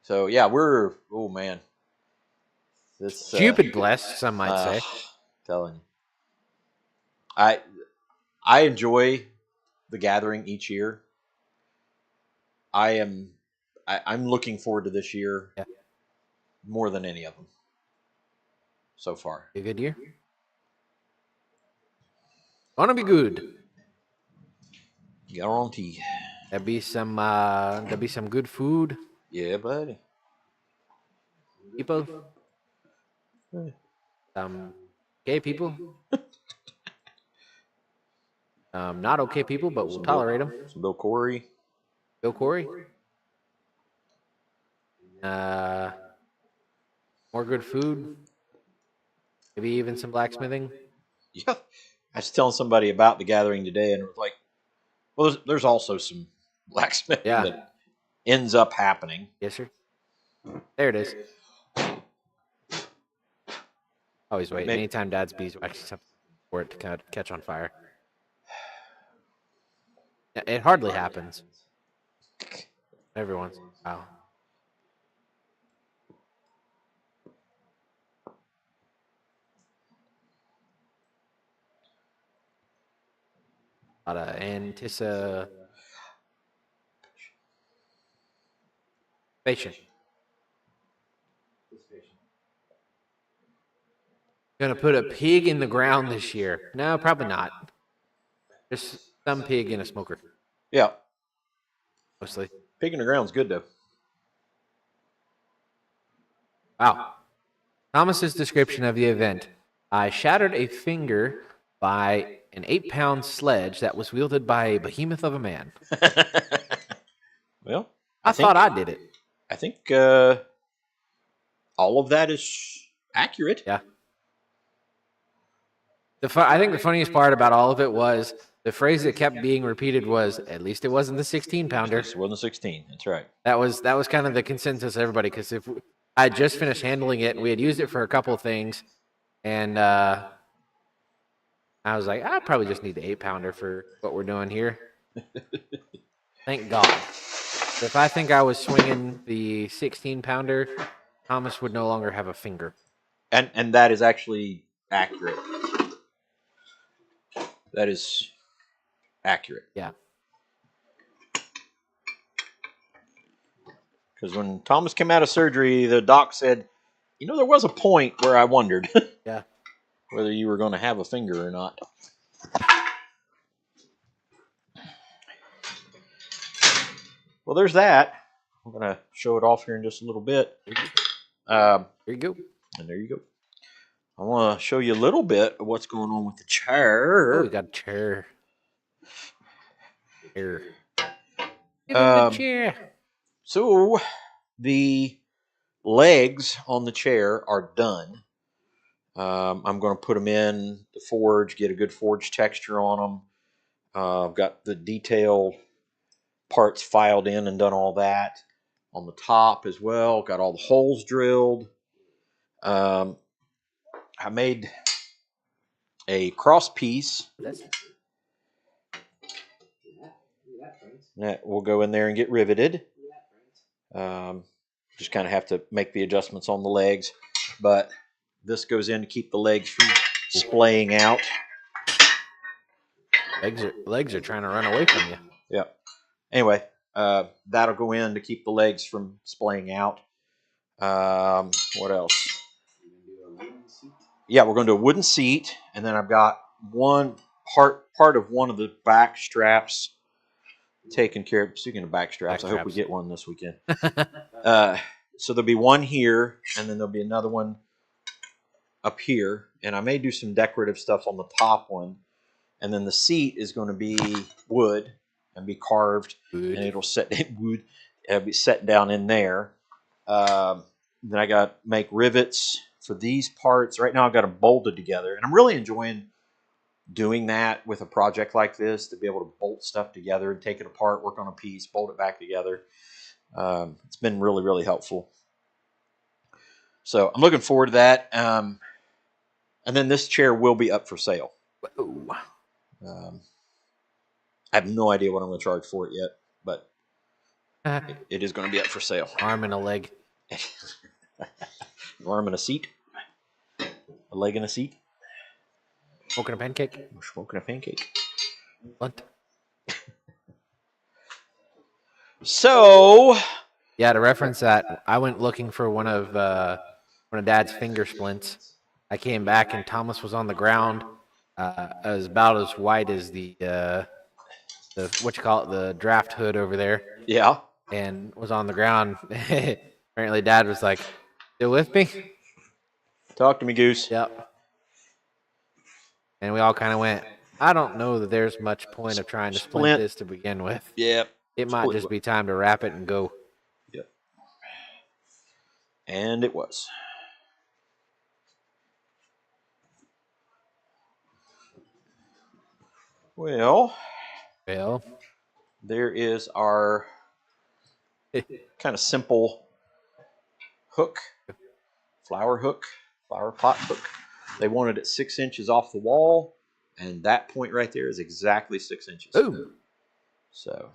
So yeah, oh man. This stupid blessed, some might say. Telling you. I enjoy the gathering each year. I'm looking forward to this year more than any of them so far. A good year. Gonna be good. Guarantee. There'll be some good food. Yeah, buddy. People. Some gay people. Not okay people, but we'll tolerate them. Some Bill Corey. Bill Corey. More good food. Maybe even some blacksmithing. Yeah. I was telling somebody about the gathering today, and it was like, well, there's also some blacksmithing that ends up happening. Yes, sir. There it is. Always wait. Anytime Dad's beeswax something for it to catch on fire. It hardly happens. Every once in a while. A lot of anticipation. Gonna put a pig in the ground this year. No, probably not. Just some pig in a smoker. Yeah. Mostly. Pig in the ground's good, though. Wow. Thomas's description of the event. I shattered a finger by an 8-pound sledge that was wielded by a behemoth of a man. Well, I thought I did it. I think all of that is accurate. Yeah. I think the funniest part about all of it was the phrase that kept being repeated was, "At least it wasn't the 16-pounder." It wasn't 16. That's right. That was kind of the consensus of everybody, because if I had just finished handling it and we had used it for a couple of things, and I was like, I probably just need the 8-pounder for what we're doing here. Thank God. If I think I was swinging the 16-pounder, Thomas would no longer have a finger. And that is actually accurate. That is accurate. Yeah. Because when Thomas came out of surgery, the doc said, there was a point where I wondered whether you were going to have a finger or not. Well, there's that. I'm going to show it off here in just a little bit. There you go. And there you go. I want to show you a little bit of what's going on with the chair. Oh, we got a chair. Here. Give him the chair. So, the legs on the chair are done. I'm going to put them in the forge, get a good forge texture on them. I've got the detailed parts filed in and done all that. On the top as well, got all the holes drilled. I made a cross piece that will go in there and get riveted. Just kind of have to make the adjustments on the legs, but this goes in to keep the legs from splaying out. Legs are trying to run away from you. Yeah. Anyway, that'll go in to keep the legs from splaying out. What else? Yeah, we're going to do a wooden seat, and then I've got one part of one of the back straps taken care of. Speaking of back straps, I hope we get one this weekend. So there'll be one here, and then there'll be another one up here, and I may do some decorative stuff on the top one, and then the seat is going to be wood and be carved, and it'll set wood. It'll be set down in there. Then I got to make rivets for these parts. Right now I've got them bolted together, and I'm really enjoying doing that with a project like this, to be able to bolt stuff together and take it apart, work on a piece, bolt it back together. It's been really, really helpful. So I'm looking forward to that. And then this chair will be up for sale. I have no idea what I'm going to charge for it yet, but it is going to be up for sale. Arm and a leg. An arm and a seat. A leg and a seat. Smoking a pancake. We're smoking a pancake. What? So, yeah, to reference that, I went looking for one of Dad's finger splints. I came back and Thomas was on the ground. It was about as white as the what you call it, the draft hood over there. Yeah. And was on the ground. Apparently, Dad was like, "Still with me? Talk to me, Goose." Yep. And we all kind of went, I don't know that there's much point of trying to splint this to begin with. Yep. It might just be time to wrap it and go. Yep. And it was. Well, there is our kind of simple hook, flower pot hook. They wanted it 6 inches off the wall, and that point right there is exactly 6 inches. Ooh. So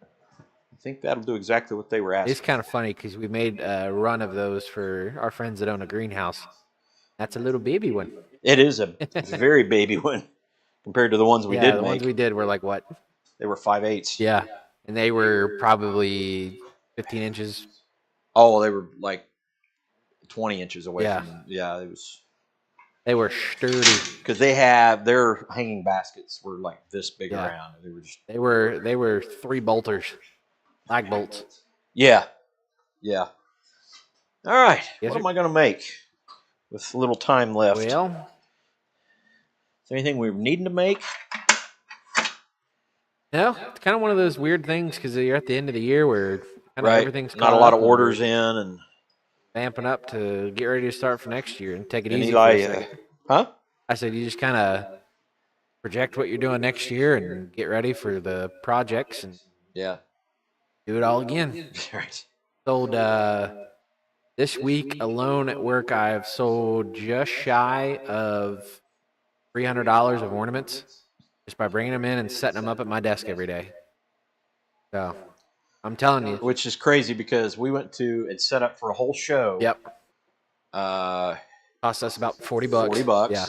I think that'll do exactly what they were asking. It's kind of funny because we made a run of those for our friends that own a greenhouse. That's a little baby one. It is a very baby one compared to the ones we did make. The ones we did were like what? They were 5/8. Yeah, and they were probably 15 inches. Oh, they were like 20 inches away. Yeah. It was. They were sturdy because their hanging baskets were like this big around. They were 3 bolters, lag bolts. Yeah. All right. What am I going to make with a little time left? Well, is there anything we're needing to make? No, it's kind of one of those weird things because you're at the end of the year where kind of everything's not a lot of orders in and vamping up to get ready to start for next year and take it easy. Eli, for a second. Huh? I said you just kind of project what you're doing next year and get ready for the projects and do it all again. Right. Sold this week alone at work. I've sold just shy of $300 of ornaments just by bringing them in and setting them up at my desk every day. So I'm telling you, which is crazy because we went to and set up for a whole show. Yep. Cost us about $40. $40. Yeah.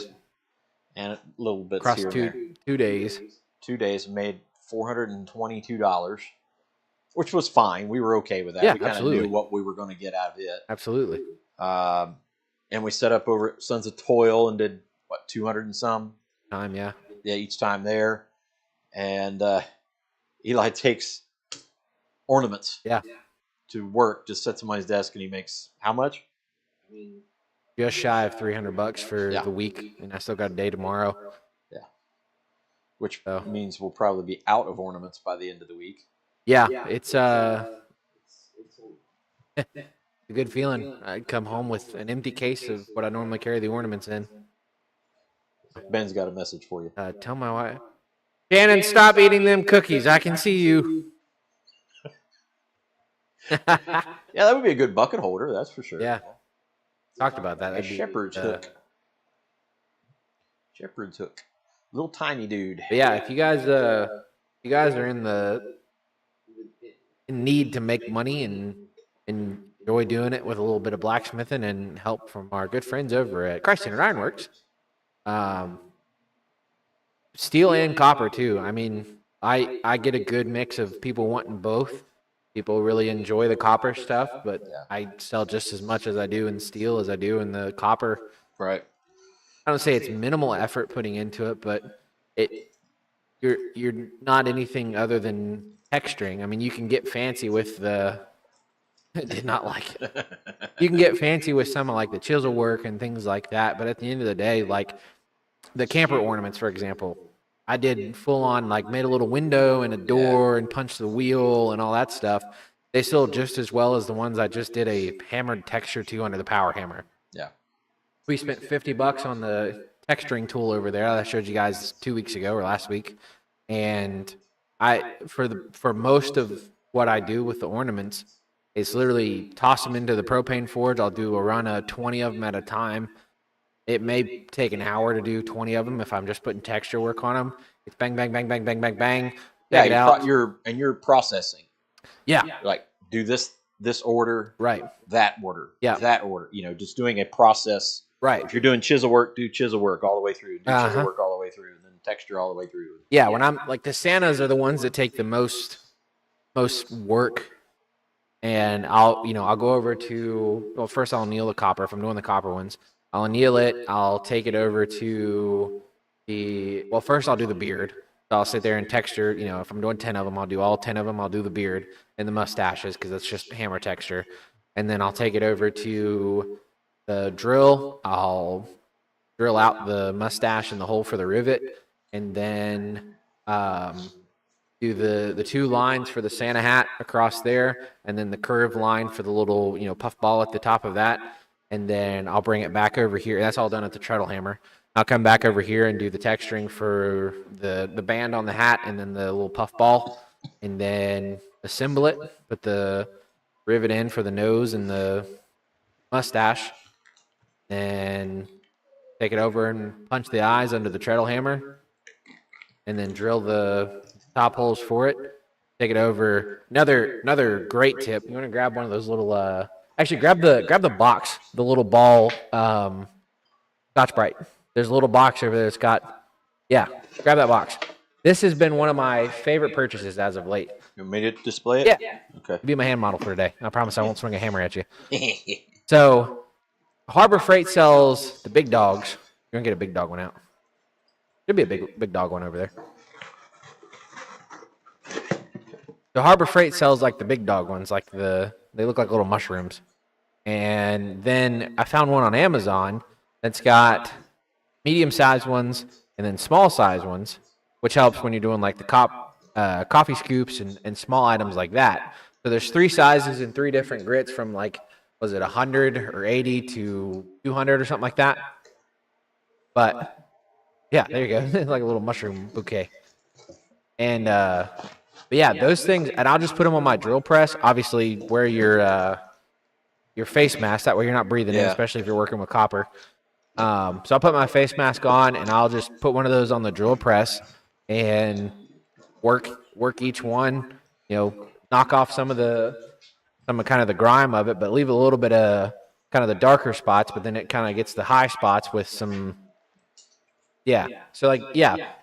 And a little bit across here two days. 2 days made $422, which was fine. We were okay with that. Yeah, we kind of knew what we were going to get out of it. Absolutely. And we set up over at Sons of Toil and did 200 and some time. Yeah, each time there. And Eli takes ornaments to work, just sets them on his desk, and he makes how much? Just shy of $300 for the week, and I still got a day tomorrow. Yeah, which means we'll probably be out of ornaments by the end of the week. Yeah, it's a good feeling. I'd come home with an empty case of what I normally carry the ornaments in. Ben's got a message for you. Tell my wife, Shannon, stop eating them cookies. I can see you. Yeah, that would be a good bucket holder, that's for sure. Yeah. Talked about that. A shepherd's hook. Shepherd's hook. Little tiny dude. But yeah, if you guys are in need to make money and enjoy doing it with a little bit of blacksmithing and help from our good friends over at Christ-Centered Ironworks, steel and copper too. I mean, I get a good mix of people wanting both. People really enjoy the copper stuff, but I sell just as much as I do in steel as I do in the copper. Right. I don't say it's minimal effort putting into it, but you're not anything other than texturing. I mean, you can get fancy with the I did not like it. You can get fancy with some of like the chisel work and things like that, but at the end of the day, like the camper ornaments, for example, I did full on like made a little window and a door and punched the wheel and all that stuff. They sold just as well as the ones I just did a hammered texture to under the power hammer. Yeah. We spent $50 on the texturing tool over there that I showed you guys 2 weeks ago or last week, and for most of what I do with the ornaments, it's literally toss them into the propane forge. I'll do a run of 20 of them at a time. It may take an hour to do 20 of them if I'm just putting texture work on them. It's bang, bang, bang, bang, bang, bang, bang. Yeah, you're processing. Yeah. Like do this order, right? That order, yeah, that order. You know, just doing a process. Right. If you're doing chisel work, do chisel work all the way through. Do chisel work all the way through, and then texture all the way through. Yeah. When I'm like the Santas are the ones that take the most work. And I'll go over to, well, first I'll anneal the copper if I'm doing the copper ones. I'll anneal it. I'll take it over to first I'll do the beard. So I'll sit there and texture, if I'm doing 10 of them, I'll do all 10 of them. I'll do the beard and the mustaches because that's just hammer texture. And then I'll take it over to the drill. I'll drill out the mustache and the hole for the rivet. And then, do the 2 lines for the Santa hat across there, and then the curved line for the little, puff ball at the top of that. And then I'll bring it back over here. That's all done at the treadle hammer. I'll come back over here and do the texturing for the band on the hat and then the little puff ball, and then assemble it, put the rivet in for the nose and the mustache, and take it over and punch the eyes under the treadle hammer, and then drill the top holes for it. Take it over. Another great tip. You want to grab one of those little actually grab the box, the little ball Scotch Brite. There's a little box over there that's got grab that box. This has been one of my favorite purchases as of late. You made it display it? Yeah. Okay. Be my hand model for today. I promise I won't swing a hammer at you. So Harbor Freight sells the big dogs. You're gonna get a big dog one out. Should be a big dog one over there. The Harbor Freight sells like the big dog ones, like they look like little mushrooms. And then I found one on Amazon that's got medium-sized ones and then small-sized ones, which helps when you're doing like the coffee scoops and small items like that. So there's 3 sizes and 3 different grits from like, was it 100 or 80 to 200 or something like that? But yeah, there you go. It's like a little mushroom bouquet. And but yeah, those things, and I'll just put them on my drill press. Obviously, wear your face mask. That way you're not breathing in, especially if you're working with copper. So I'll put my face mask on, and I'll just put one of those on the drill press and work each one. Knock off some of kind of the grime of it, but leave a little bit of kind of the darker spots. But then it kind of gets the high spots with some. Yeah. So and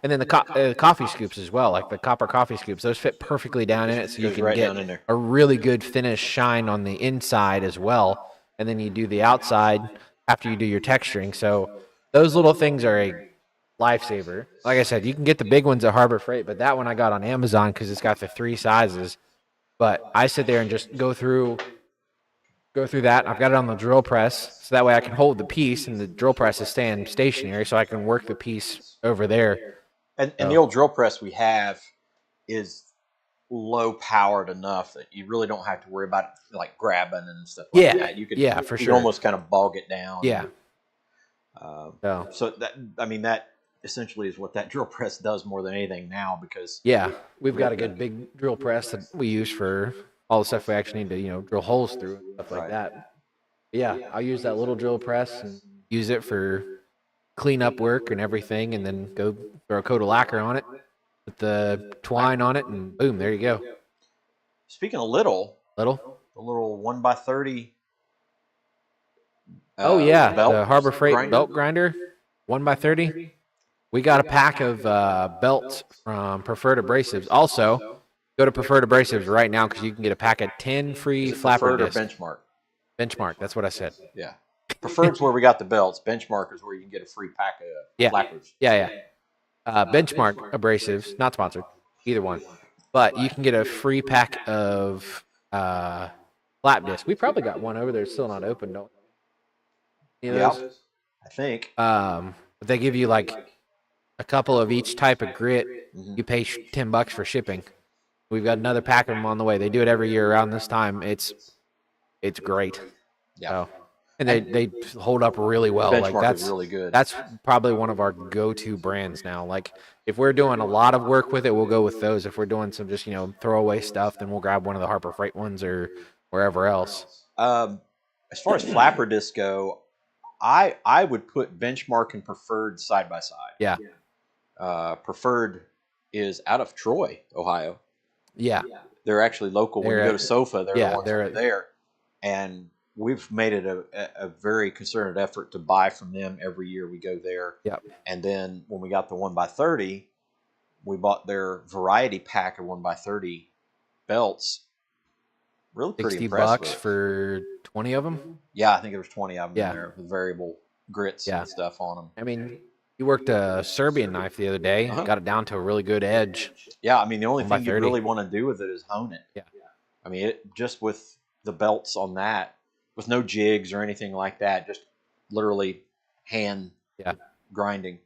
then the coffee scoops as well, like the copper coffee scoops. Those fit perfectly down in it, so you can get a really good finish shine on the inside as well. And then you do the outside after you do your texturing. So those little things are a lifesaver. Like I said, you can get the big ones at Harbor Freight, but that one I got on Amazon because it's got the 3 sizes. But I sit there and just go through that. I've got it on the drill press, so that way I can hold the piece, and the drill press is staying stationary, so I can work the piece over there. And the old drill press we have is low powered enough that you really don't have to worry about like grabbing and stuff like that. You can, for you sure. can almost kind of bog it down. Yeah. So that essentially is what that drill press does more than anything now, because we've got a good big drill press that we use for all the stuff we actually need to, drill holes through and stuff like that. But I'll use that little drill press and use it for cleanup work and everything, and then go throw a coat of lacquer on it, put the twine on it, and boom, there you go. Speaking of little, the little 1x30. Oh yeah, the Harbor Freight belt grinder, 1x30. We got a pack of belts from Preferred Abrasives. Also, go to Preferred Abrasives right now because you can get a pack of 10 free flapper discs. Benchmark? Benchmark, that's what I said. Yeah. Preferred's where we got the belts. Benchmark is where you can get a free pack of flappers. Yeah. Benchmark Abrasives, not sponsored, either one. But you can get a free pack of flap discs. We probably got one over there still not open, don't we? Yeah, I think. But they give you like a couple of each type of grit. You pay $10 for shipping. We've got another pack of them on the way. They do it every year around this time. It's great. Yeah. So, and they hold up really well. Benchmark like that's is really good. That's probably one of our go-to brands now. Like if we're doing a lot of work with it, we'll go with those. If we're doing some just throwaway stuff, then we'll grab one of the Harbor Freight ones or wherever else. As far as flapper discs go, I would put Benchmark and Preferred side by side. Yeah. Preferred is out of Troy, Ohio. Yeah. They're actually local. When you go to SOFA, they're the ones that are there. And we've made it a very concerted effort to buy from them every year we go there. Yep. And then when we got the 1x30, we bought their variety pack of 1x30 belts. Really pretty impressive. $60 for 20 of them? Yeah, I think there was 20 of them in there with variable grits and stuff on them. I mean, you worked a Serbian knife the other day. Got it down to a really good edge. Yeah, I mean, the only thing you really want to do with it is hone it. Yeah. I mean, just with the belts on that, with no jigs or anything like that, just literally hand grinding.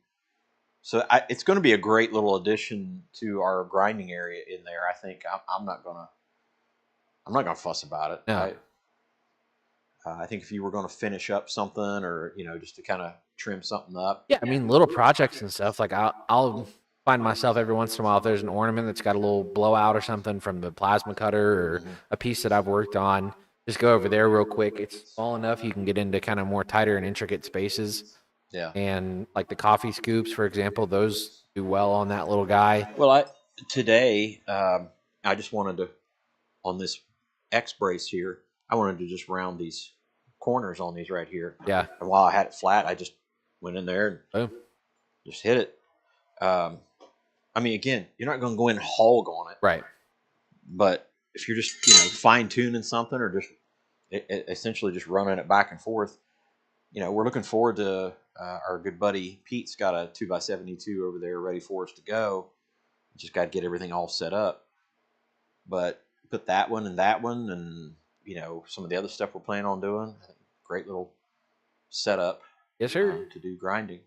So it's going to be a great little addition to our grinding area in there. I think I'm not gonna fuss about it. No. I think if you were going to finish up something or just to kind of trim something up. Yeah, I mean little projects and stuff. Like I'll find myself every once in a while if there's an ornament that's got a little blowout or something from the plasma cutter or a piece that I've worked on. Just go over there real quick. It's small enough you can get into kind of more tighter and intricate spaces. Yeah. And like the coffee scoops, for example, those do well on that little guy. Well, today I just wanted to, on this X brace here, I wanted to just round these corners on these right here. Yeah. And while I had it flat, I just went in there and just hit it. I mean, again, you're not going to go in and hog on it. Right. But if you're just, fine tuning something or just essentially just running it back and forth, we're looking forward to our good buddy Pete's got a 2x72 over there ready for us to go. Just got to get everything all set up. But put that one and some of the other stuff we're planning on doing. Great little setup. Yes, sir. To do grinding.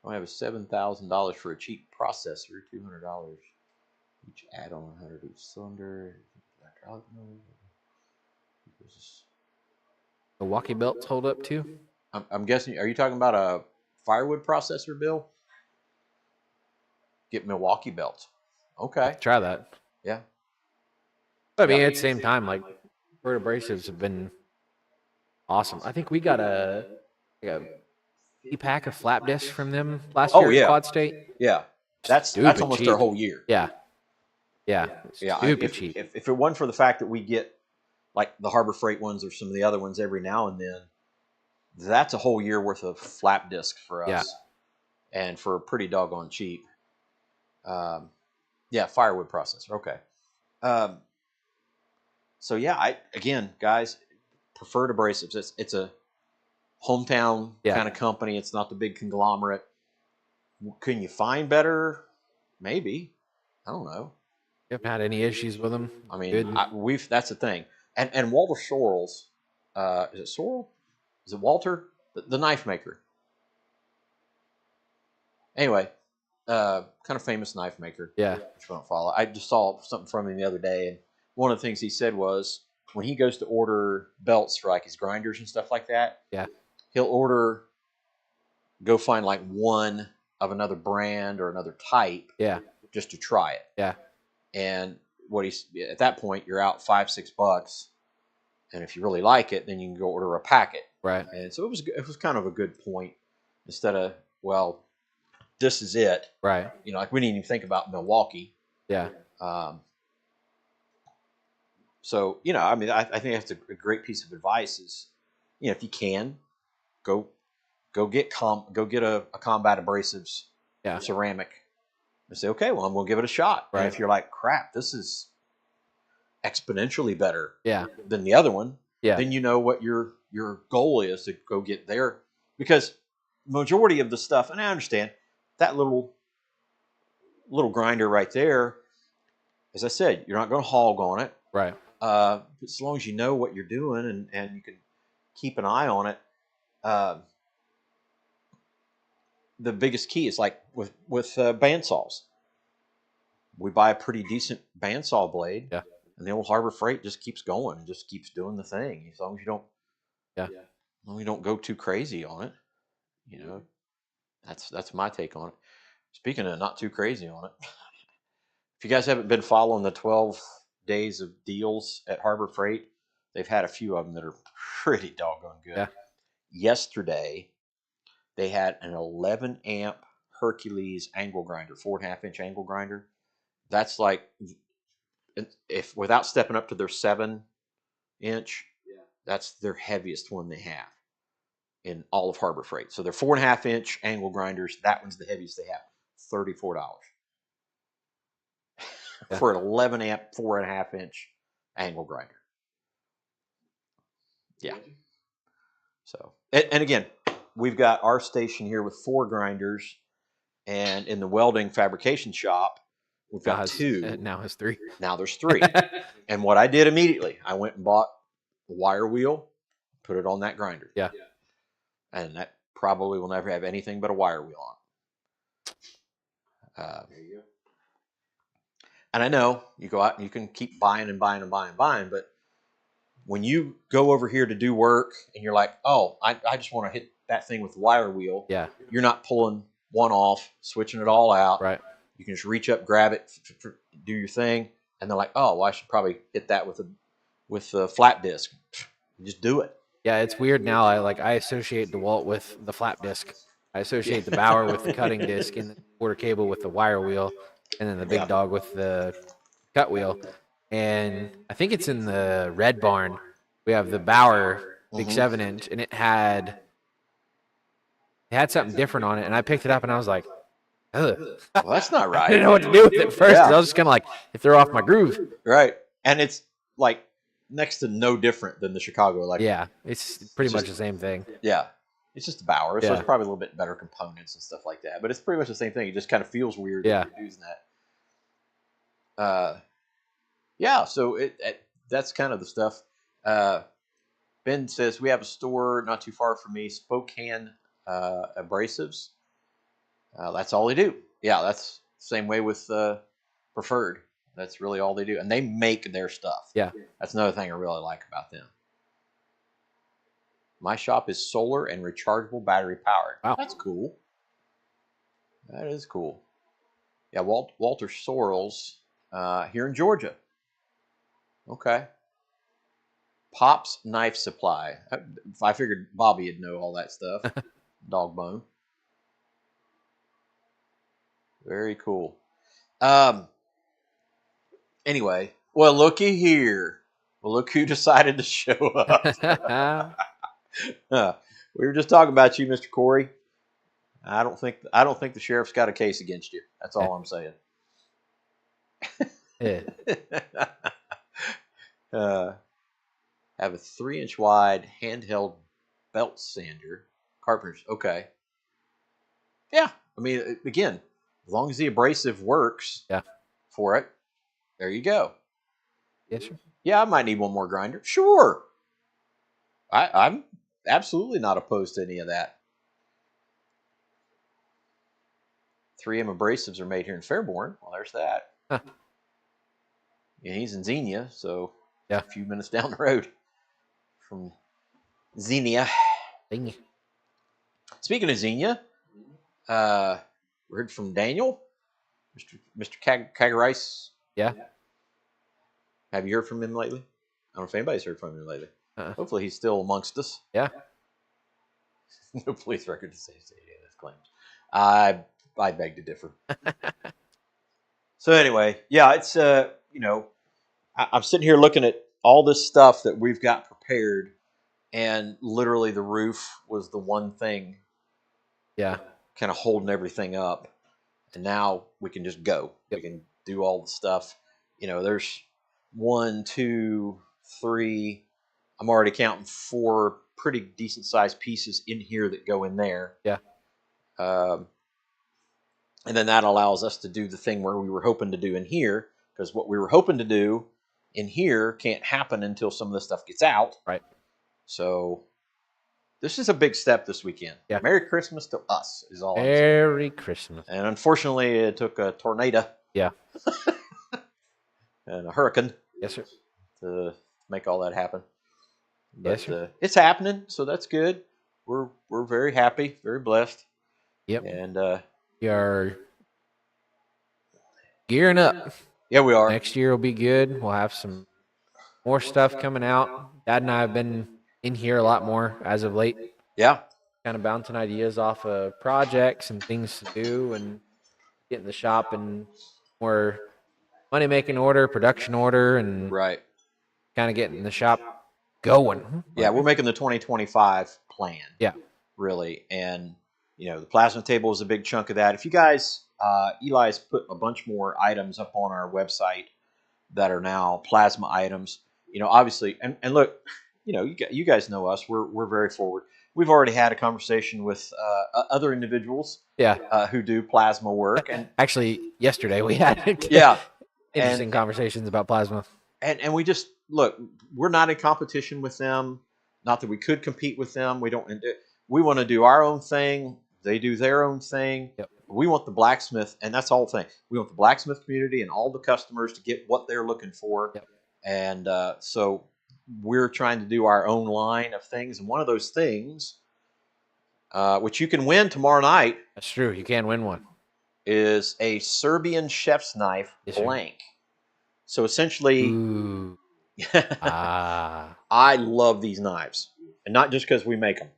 I have a $7,000 for a cheap processor, $200 each add-on, 100 each cylinder. The walkie belts hold up too? I'm guessing. Are you talking about a firewood processor, Bill? Get Milwaukee belts. Okay. Try that. Yeah. But I mean, at the same time, like, Preferred Abrasives have been awesome. I think we got a pack of flap discs from them last year at Quad State. Yeah. That's almost cheap. Their whole year. Yeah. Stupid cheap. If it wasn't for the fact that we get like the Harbor Freight ones or some of the other ones every now and then, that's a whole year worth of flap discs for us. Yeah. And for pretty doggone cheap. Firewood processor. Okay. So yeah, again, guys, Preferred Abrasives. It's a hometown kind of company. It's not the big conglomerate. Can you find better? Maybe. I don't know. You haven't had any issues with them? I mean, that's the thing. And Walter Sorrells, is it Sorrell? Is it Walter? The knife maker. Anyway, kind of famous knife maker. Yeah. Which I don't follow. I just saw something from him the other day, and one of the things he said was when he goes to order belts for like his grinders and stuff like that, he'll go find like one of another brand or another type, just to try it. Yeah. And at that point, you're out $5-6, And if you really like it, then you can go order a packet. Right. And so it was kind of a good point instead of, well, this is it. Right. You know, like we didn't even think about Milwaukee. Yeah. So, you know, I mean, I think that's a great piece of advice is, you know, if you can, go get a combat abrasives ceramic and say, okay, well, I'm going to give it a shot. Right. And if you're like, crap, this is exponentially better than the other one, then you know what your goal is to go get there. Because majority of the stuff, and I understand that little grinder right there, as I said, you're not going to hog on it. Right. As long as you know what you're doing and you can keep an eye on it. The biggest key is like with bandsaws. We buy a pretty decent bandsaw blade, and the old Harbor Freight just keeps going and just keeps doing the thing. As long as you don't go too crazy on it, you know. That's my take on it. Speaking of not too crazy on it, if you guys haven't been following the 12 days of deals at Harbor Freight, they've had a few of them that are pretty doggone good. Yeah. Yesterday, they had an 11 amp Hercules angle grinder, 4.5 inch angle grinder. That's like, if without stepping up to their 7 inch, that's their heaviest one they have in all of Harbor Freight. So they're 4.5 inch angle grinders. That one's the heaviest they have, $34 for an 11 amp 4.5 inch angle grinder. Yeah. So, and again, we've got our station here with 4 grinders, and in the welding fabrication shop, we've got 2. Now has 3. Now there's 3. And what I did immediately, I went and bought a wire wheel, put it on that grinder. Yeah. And that probably will never have anything but a wire wheel on. There you go. And I know you go out and you can keep buying and buying and buying and buying, but when you go over here to do work and you're like, oh, I just want to hit that thing with the wire wheel. Yeah. You're not pulling one off, switching it all out. Right. You can just reach up, grab it, do your thing, and they're like, oh, well, I should probably hit that with a flat disc. Just do it. Yeah, it's weird now. I associate DeWalt with the flap disc. I associate the Bauer with the cutting disc, and the quarter cable with the wire wheel, and then the big dog with the cut wheel. And I think it's in the Red Barn. We have the Bauer big 7-inch, and it had something different on it. And I picked it up, and I was like, ugh. Well, that's not right. I didn't know what to do with it first. I was just kind of like, it threw off my groove. Right. And it's like next to no different than the Chicago. Like, yeah, it's pretty much the same thing. Yeah. It's just a Bauer, so it's probably a little bit better components and stuff like that. But it's pretty much the same thing. It just kind of feels weird when you're using that. Yeah, so that's kind of the stuff. Ben says, we have a store not too far from me, Spokane Abrasives. That's all they do. Yeah, that's the same way with Preferred. That's really all they do. And they make their stuff. Yeah. That's another thing I really like about them. My shop is solar and rechargeable battery powered. Wow. That's cool. That is cool. Yeah, Walter Sorrells here in Georgia. Okay. Pop's Knife Supply. I figured Bobby would know all that stuff. Dog bone. Very cool. Anyway, well, looky here. Well, look who decided to show up. We were just talking about you, Mr. Corey. I don't think the sheriff's got a case against you. That's all I'm saying. Have a 3-inch wide handheld belt sander. Carpenter's. Okay. Yeah. I mean, again, as long as the abrasive works for it, there you go. Yes, sir. Yeah, I might need one more grinder. Sure. I'm absolutely not opposed to any of that. 3M abrasives are made here in Fairborn. Well, there's that. Huh. Yeah, he's in Xenia, so a few minutes down the road from Xenia. Speaking of Xenia, we heard from Daniel, Mr. Kagarice. Yeah. Have you heard from him lately? I don't know if anybody's heard from him lately. Hopefully he's still amongst us. Yeah. No police record to say any of those claims. I beg to differ. So anyway, yeah, it's I'm sitting here looking at all this stuff that we've got prepared, and literally the roof was the one thing, kind of holding everything up. And now we can just go. Yep. We can do all the stuff. There's 1, 2, 3. I'm already counting 4 pretty decent sized pieces in here that go in there. Yeah. And then that allows us to do the thing where we were hoping to do in here, because what we were hoping to do in here can't happen until some of this stuff gets out. Right. So this is a big step this weekend. Yeah. Merry Christmas to us is all I'm saying. Merry Christmas. And unfortunately, it took a tornado. Yeah. And a hurricane. Yes, sir. To make all that happen. But, yes, sir. It's happening, so that's good. We're very happy, very blessed. Yep. And we are gearing up. Yeah, we are. Next year will be good. We'll have some more stuff coming out. Dad and I have been in here a lot more as of late. Yeah. Kind of bouncing ideas off of projects and things to do, and getting the shop in more money-making order, production order, and right. Kind of getting the shop going. Yeah, we're making the 2025 plan. Yeah. Really. And, the plasma table is a big chunk of that. If you guys, Eli's put a bunch more items up on our website that are now plasma items. Obviously, and look, you guys know us. We're very forward. We've already had a conversation with other individuals, who do plasma work. And actually, yesterday we had interesting conversations about plasma. And we just look. We're not in competition with them. Not that we could compete with them. We don't. We want to do our own thing. They do their own thing. Yep. We want the blacksmith, and that's the whole thing. We want the blacksmith community and all the customers to get what they're looking for. Yep. And so we're trying to do our own line of things. And one of those things, which you can win tomorrow night. That's true. You can win one. Is a Serbian chef's knife blank. So essentially, I love these knives. And not just because we make them.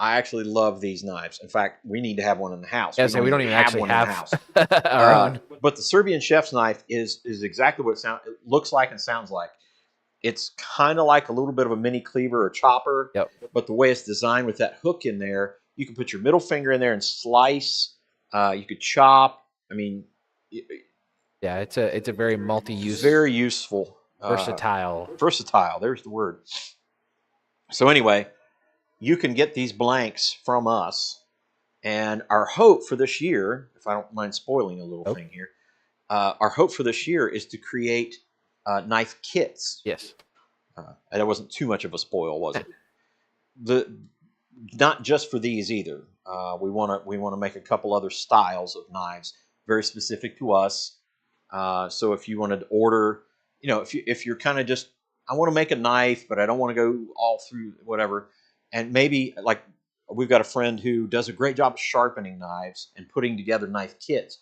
I actually love these knives. In fact, we need to have one in the house. Yeah, we don't even actually have our own. But the Serbian chef's knife is exactly what it looks like and sounds like. It's kind of like a little bit of a mini cleaver or chopper. Yep. But the way it's designed with that hook in there, you can put your middle finger in there and slice. You could chop. I mean, yeah, it's a very multi-use, very useful, versatile. Versatile. There's the word. So anyway, you can get these blanks from us, and our hope for this year, if I don't mind spoiling a little thing here, our hope for this year is to create knife kits. Yes. And that wasn't too much of a spoil, was it? Not just for these either. We want to make a couple other styles of knives, very specific to us. So if you wanted to order, if you're kind of just, I want to make a knife, but I don't want to go all through whatever. And maybe like we've got a friend who does a great job of sharpening knives and putting together knife kits,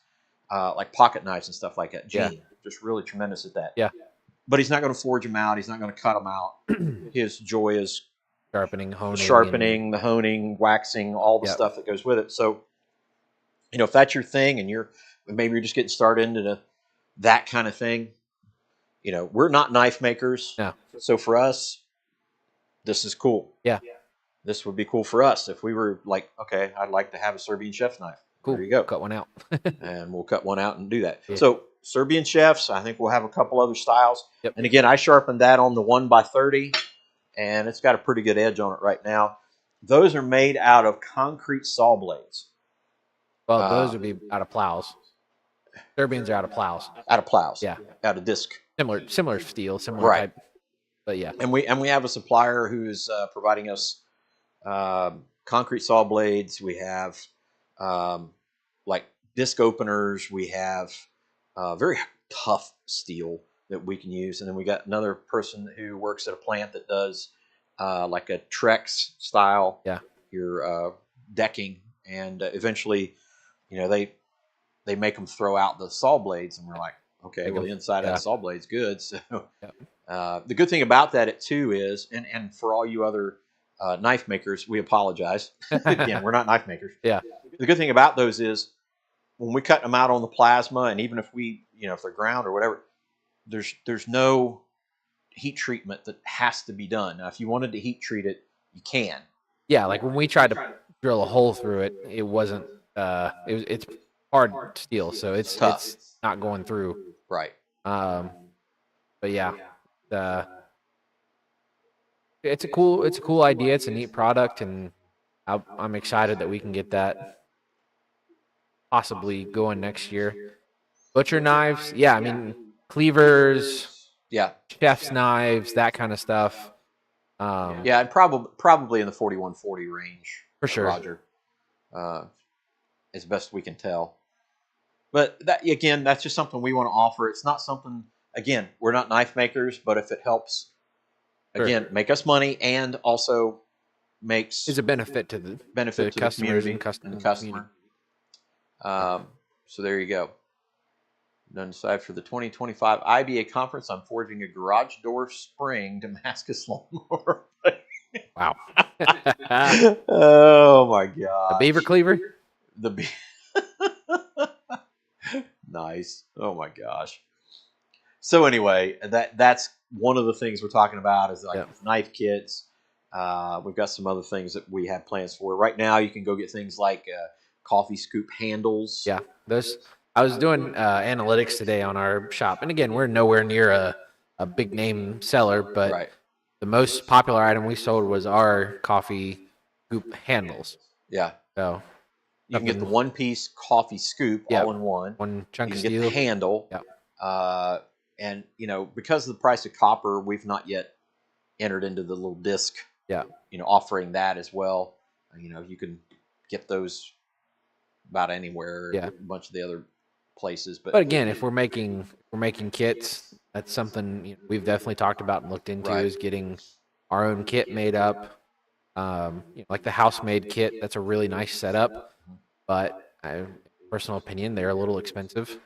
like pocket knives and stuff like that. Gene, just really tremendous at that. Yeah. But he's not going to forge them out. He's not going to cut them out. His joy is sharpening, the honing, waxing, all the stuff that goes with it. So, if that's your thing and maybe you're just getting started into that kind of thing, we're not knife makers. No. So for us, this is cool. Yeah. This would be cool for us if we were like, okay, I'd like to have a Serbian chef's knife. Cool. There you go. Cut one out. And we'll cut one out and do that. Yeah. So Serbian chefs, I think we'll have a couple other styles. Yep. And again, I sharpened that on the 1x30, and it's got a pretty good edge on it right now. Those are made out of concrete saw blades. Well, those would be out of plows. Serbians are out of plows. Out of plows. Yeah. Out of disc. Similar steel, similar type. But yeah. And we have a supplier who's providing us concrete saw blades. We have like disc openers. We have very tough steel that we can use. And then we got another person who works at a plant that does like a Trex style. Yeah. Your decking. And eventually, they make them throw out the saw blades, and we're like, Okay, well, the inside of the saw blade's good. So Yep. the good thing about that too is, and for all you other knife makers, we apologize. Again, we're not knife makers. Yeah. The good thing about those is when we cut them out on the plasma, and even if we, if they're ground or whatever, there's no heat treatment that has to be done. Now, if you wanted to heat treat it, you can. Yeah, like when we tried to drill a hole through it, it wasn't. It's hard steel, so it's tough. It's not going through. Right. But yeah, it's a cool idea. It's a neat product, and I'm excited that we can get that possibly going next year. Butcher knives, yeah, I mean cleavers, yeah, chef's knives, that kind of stuff. Yeah, and probably in the 4140 range for sure, Roger. As best we can tell. But that's just something we want to offer. It's not something. Again, we're not knife makers, but if it helps, again, make us money and also makes is a benefit to the customers community and the customer. So there you go. None aside for the 2025 IBA conference. I'm forging a garage door spring Damascus lawnmower. Wow. Oh my god. The beaver cleaver? Nice. Oh my gosh. So anyway, that's one of the things we're talking about is like knife kits. We've got some other things that we have plans for. Right now, you can go get things like coffee scoop handles. Yeah, I was doing analytics today on our shop, and again, we're nowhere near a big name seller, but the most popular item we sold was our coffee scoop handles. Yeah. So you can get the one-piece coffee scoop all in one chunk of steel. You can get the handle. Yeah. And because of the price of copper, we've not yet entered into the little disc. Yeah. Offering that as well. You can get those about anywhere. Yeah. A bunch of the other places, but again, if we're making kits, that's something we've definitely talked about and looked into is getting our own kit made up. Like the house-made kit, that's a really nice setup, but personal opinion, they're a little expensive.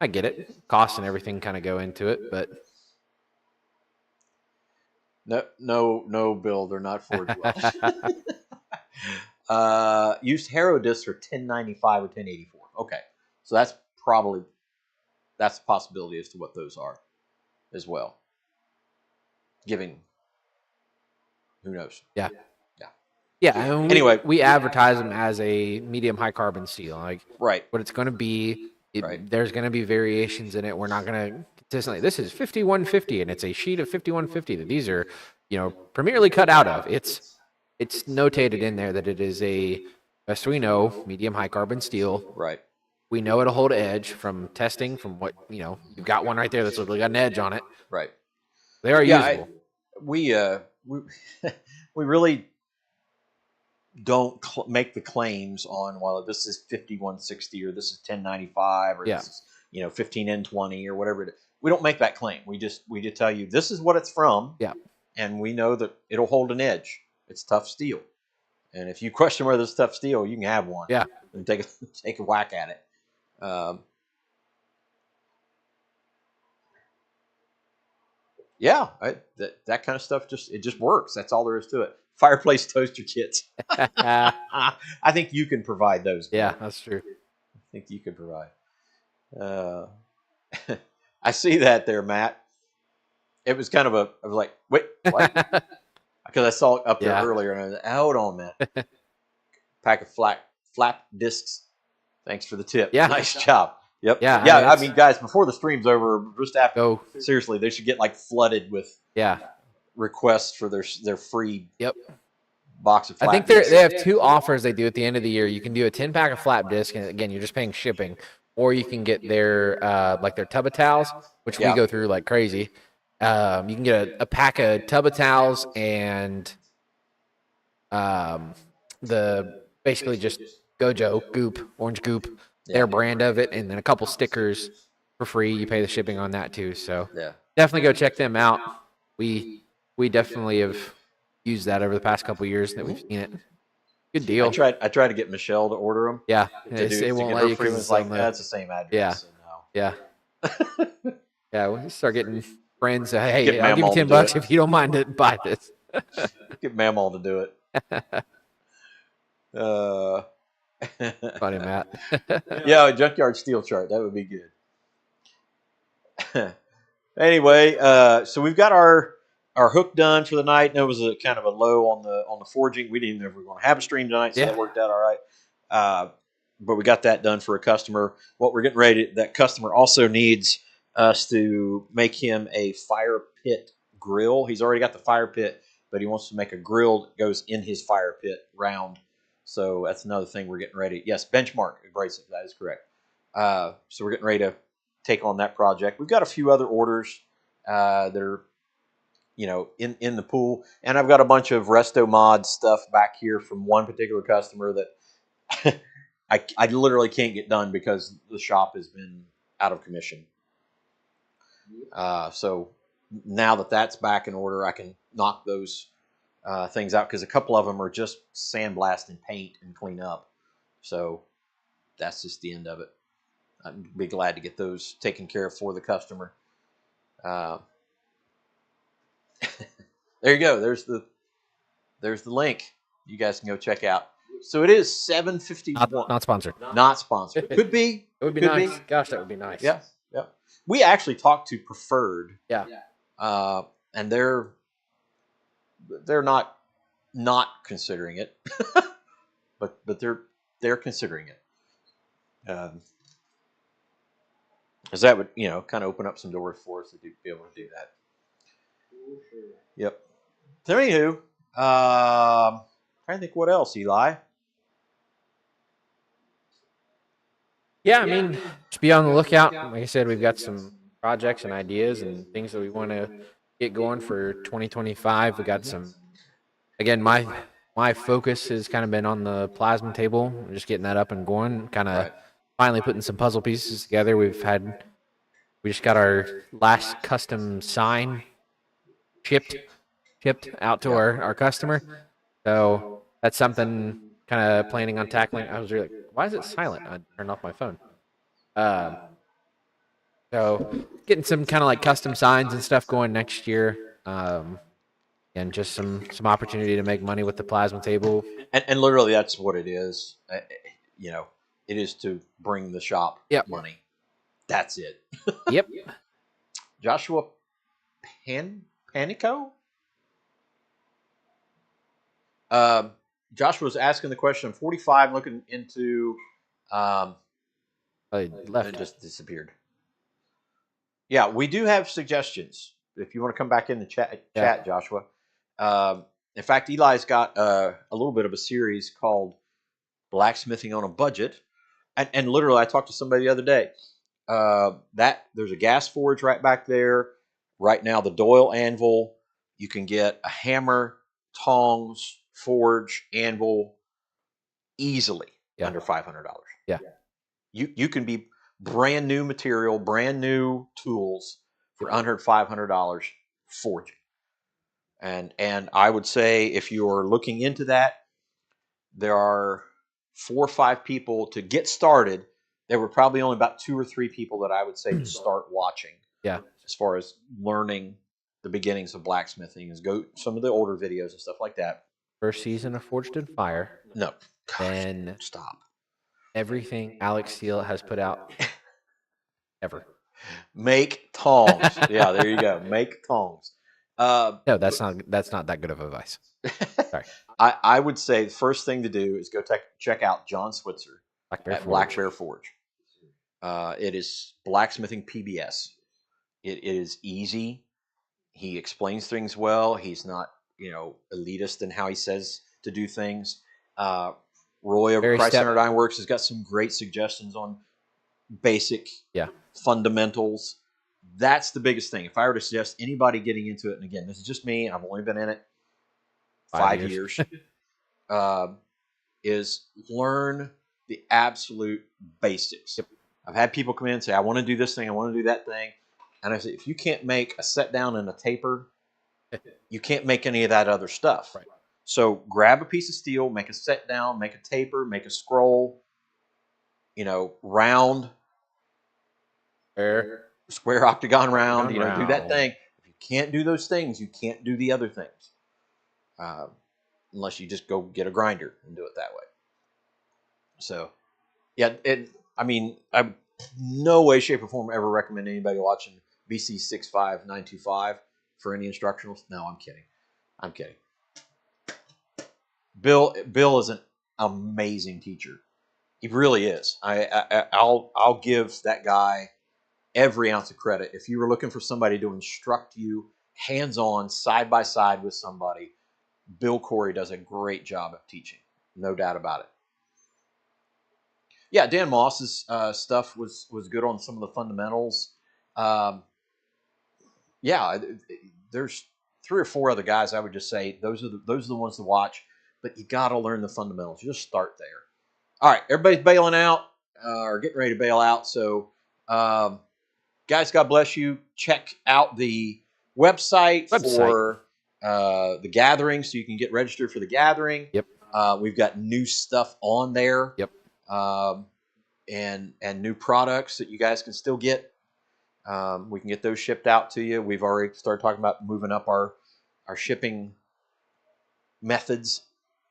I get it, costs and everything kind of go into it, but no, Bill, they're not forged well. Used Harrow discs for $10.95 or $10.84. Okay, so that's a possibility as to what those are, as well. Giving, who knows? Yeah. I mean, anyway, we advertise them as a medium high carbon steel, like what it's going to be. There's going to be variations in it. We're not going to consistently. This is 5150, and it's a sheet of 5150 that these are, premierly cut out of. It's notated in there that it is a, best we know, medium high carbon steel. Right. We know it'll hold edge from testing. From what you've got one right there that's literally got an edge on it. Right. They are usable. We really don't make the claims on, well, this is 5160 or this is 1095 or this is 15N20 or whatever it is. We don't make that claim. We just tell you this is what it's from. Yeah. And we know that it'll hold an edge. It's tough steel. And if you question whether it's tough steel, you can have one. Yeah. And take a whack at it. That kind of stuff just works. That's all there is to it. Fireplace toaster kits. I think you can provide those. Yeah, that's true. I think you can provide. I see that there, Matt. It was kind of I was like, wait, what? Because I saw it up there earlier, and I was like, hold on, man. Pack of flap discs. Thanks for the tip. Yeah. Nice job. Yep. Yeah. I mean, guys, before the stream's over, just after, seriously, they should get flooded with requests for their free box of flap I think discs. they have two offers they do at the end of the year. You can do a 10-pack of flap disc, and again, you're just paying shipping, or you can get their their tub of towels, which we go through like crazy. You can get a pack of tub of towels and the basically just Gojo Goop, orange Goop, their brand of it, and then a couple stickers for free. You pay the shipping on that too. So definitely go check them out. We definitely have used that over the past couple of years that we've seen it. Good deal. I tried to get Michelle to order them. Yeah, it won't let you because it's like that's the same address. Yeah, So no. Yeah. Yeah, we start getting friends. Hey, Get I'll give you Mammal to $10 do it. if you don't mind to buy this. Get Mammal to do it. Funny, Matt. Yeah, a junkyard steel chart. That would be good. Anyway, so we've got our hook done for the night. And it was a kind of a low on the forging. We didn't even know if we were going to have a stream tonight, so that worked out all right. But we got that done for a customer. What we're getting ready, that customer also needs us to make him a fire pit grill. He's already got the fire pit, but he wants to make a grill that goes in his fire pit round. So that's another thing we're getting ready. Yes, benchmark abrasive. That is correct. So we're getting ready to take on that project. We've got a few other orders that are, in the pool, and I've got a bunch of Resto Mod stuff back here from one particular customer that I literally can't get done because the shop has been out of commission. So now that that's back in order, I can knock those things out because a couple of them are just sandblast and paint and clean up. So that's just the end of it. I'd be glad to get those taken care of for the customer. There you go. There's the link. You guys can go check out. So it is 7:51. Not sponsored. Not sponsored. Could be. It would be nice. Gosh, that would be nice. Yeah. Yeah. We actually talked to Preferred. Yeah. And they're not considering it, but they're considering it. Because that would kind of open up some doors for us to be able to do that. Yep. So anywho, trying to think what else, Eli. Yeah, I mean, just be on the lookout. Like I said, we've got some projects and ideas and things that we want to get going for 2025. We got some. Again, my focus has kind of been on the plasma table, just getting that up and going. Kind of finally putting some puzzle pieces together. We just got our last custom sign shipped out to our customer. So that's something kind of planning on tackling. I was really, why is it silent? I turned off my phone. So getting some kind of like custom signs and stuff going next year. And just some opportunity to make money with the plasma table. And literally that's what it is. It is to bring the shop money. That's it. Yep. Joshua Panico? Joshua's asking the question. I'm 45, looking into. Left. It just disappeared. Yeah, we do have suggestions. If you want to come back in the chat, Joshua. In fact, Eli's got a little bit of a series called Blacksmithing on a Budget. And literally, I talked to somebody the other day. There's a gas forge right back there. Right now, the Doyle anvil. You can get a hammer, tongs, forge, anvil easily under $500. Yeah. You can be brand new material, brand new tools for under $500 forging. And I would say if you're looking into that, there are 4 or 5 people to get started. There were probably only about 2 or 3 people that I would say to start watching. Yeah. As far as learning the beginnings of blacksmithing, is go some of the older videos and stuff like that. First season of Forged in Fire. No. Then stop. Everything Alex Steele has put out ever. Make tongs. Yeah, there you go. Make tongs. No, that's not that good of advice. Sorry. I would say the first thing to do is go check out John Switzer at Black Bear Forge. It is blacksmithing PBS. It is easy. He explains things well. He's not, elitist in how he says to do things. Roy of Christ Centered Ironworks has got some great suggestions on basic fundamentals. That's the biggest thing. If I were to suggest anybody getting into it, and again, this is just me, I've only been in it 5 years, is learn the absolute basics. Yep. I've had people come in and say, I want to do this thing, I want to do that thing. And I say, if you can't make a set down and a taper, you can't make any of that other stuff. Right. So grab a piece of steel, make a set down, make a taper, make a scroll, round. square, octagon, round. You know, do that thing. If you can't do those things, you can't do the other things. Unless you just go get a grinder and do it that way. So, yeah, I mean, I no way, shape, or form ever recommend anybody watching BC 65925 for any instructionals. No, I'm kidding. I'm kidding. Bill is an amazing teacher. He really is. I'll give that guy every ounce of credit. If you were looking for somebody to instruct you hands-on, side by side with somebody, Bill Corey does a great job of teaching. No doubt about it. Yeah, Dan Moss's stuff was good on some of the fundamentals. Yeah, there's 3 or 4 other guys I would just say those are the ones to watch. But you got to learn the fundamentals. Just start there. All right, everybody's bailing out or getting ready to bail out. So, guys, God bless you. Check out the website. For the gathering, so you can get registered for the gathering. Yep. We've got new stuff on there. Yep. And new products that you guys can still get. We can get those shipped out to you. We've already started talking about moving up our shipping methods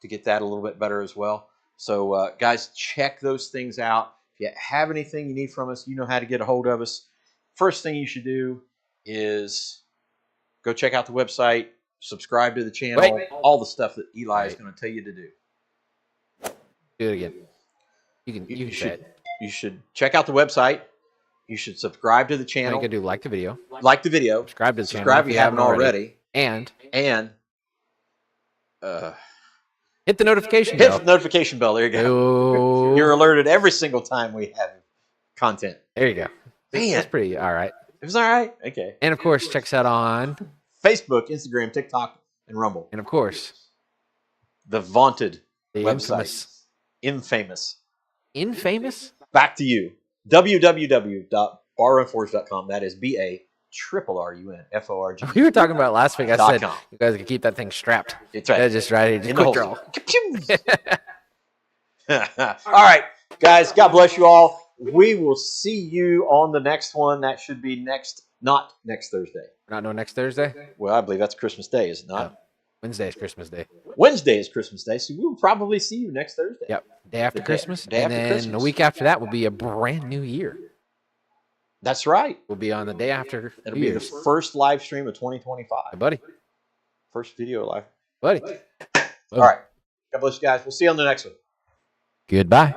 to get that a little bit better as well. So, guys, check those things out. If you have anything you need from us, you know how to get a hold of us. First thing you should do is go check out the website, subscribe to the channel, all the stuff that Eli is going to tell you to do. Do it again. You should check out the website. You should subscribe to the channel. You can do like the video. Like the video. Subscribe to the channel if you haven't already. And hit the notification bell. Hit the notification bell. There you go. You're alerted every single time we have content. There you go. Man. That's pretty all right. It was all right. Okay. And of course, check us out on Facebook, Instagram, TikTok, and Rumble. And of course, the vaunted website. Infamous. Back to you. www.barrunforge.com. That is BARRUNFORG. We were talking about last week. I said you guys can keep that thing strapped. It's right. That's just right. Just quick draw. All right, guys. God bless you all. We will see you on the next one. That should be not next Thursday. Not next Thursday? Well, I believe that's Christmas Day, is it not? No. Wednesday is Christmas Day. Wednesday is Christmas Day, so we will probably see you next Thursday. Yep. Day after Christmas. And then a week after that will be a brand new year. That's right. We'll be on the day after. It'll be the first live stream of 2025. Hey, buddy. First video live. Buddy. All right. God bless you guys. We'll see you on the next one. Goodbye.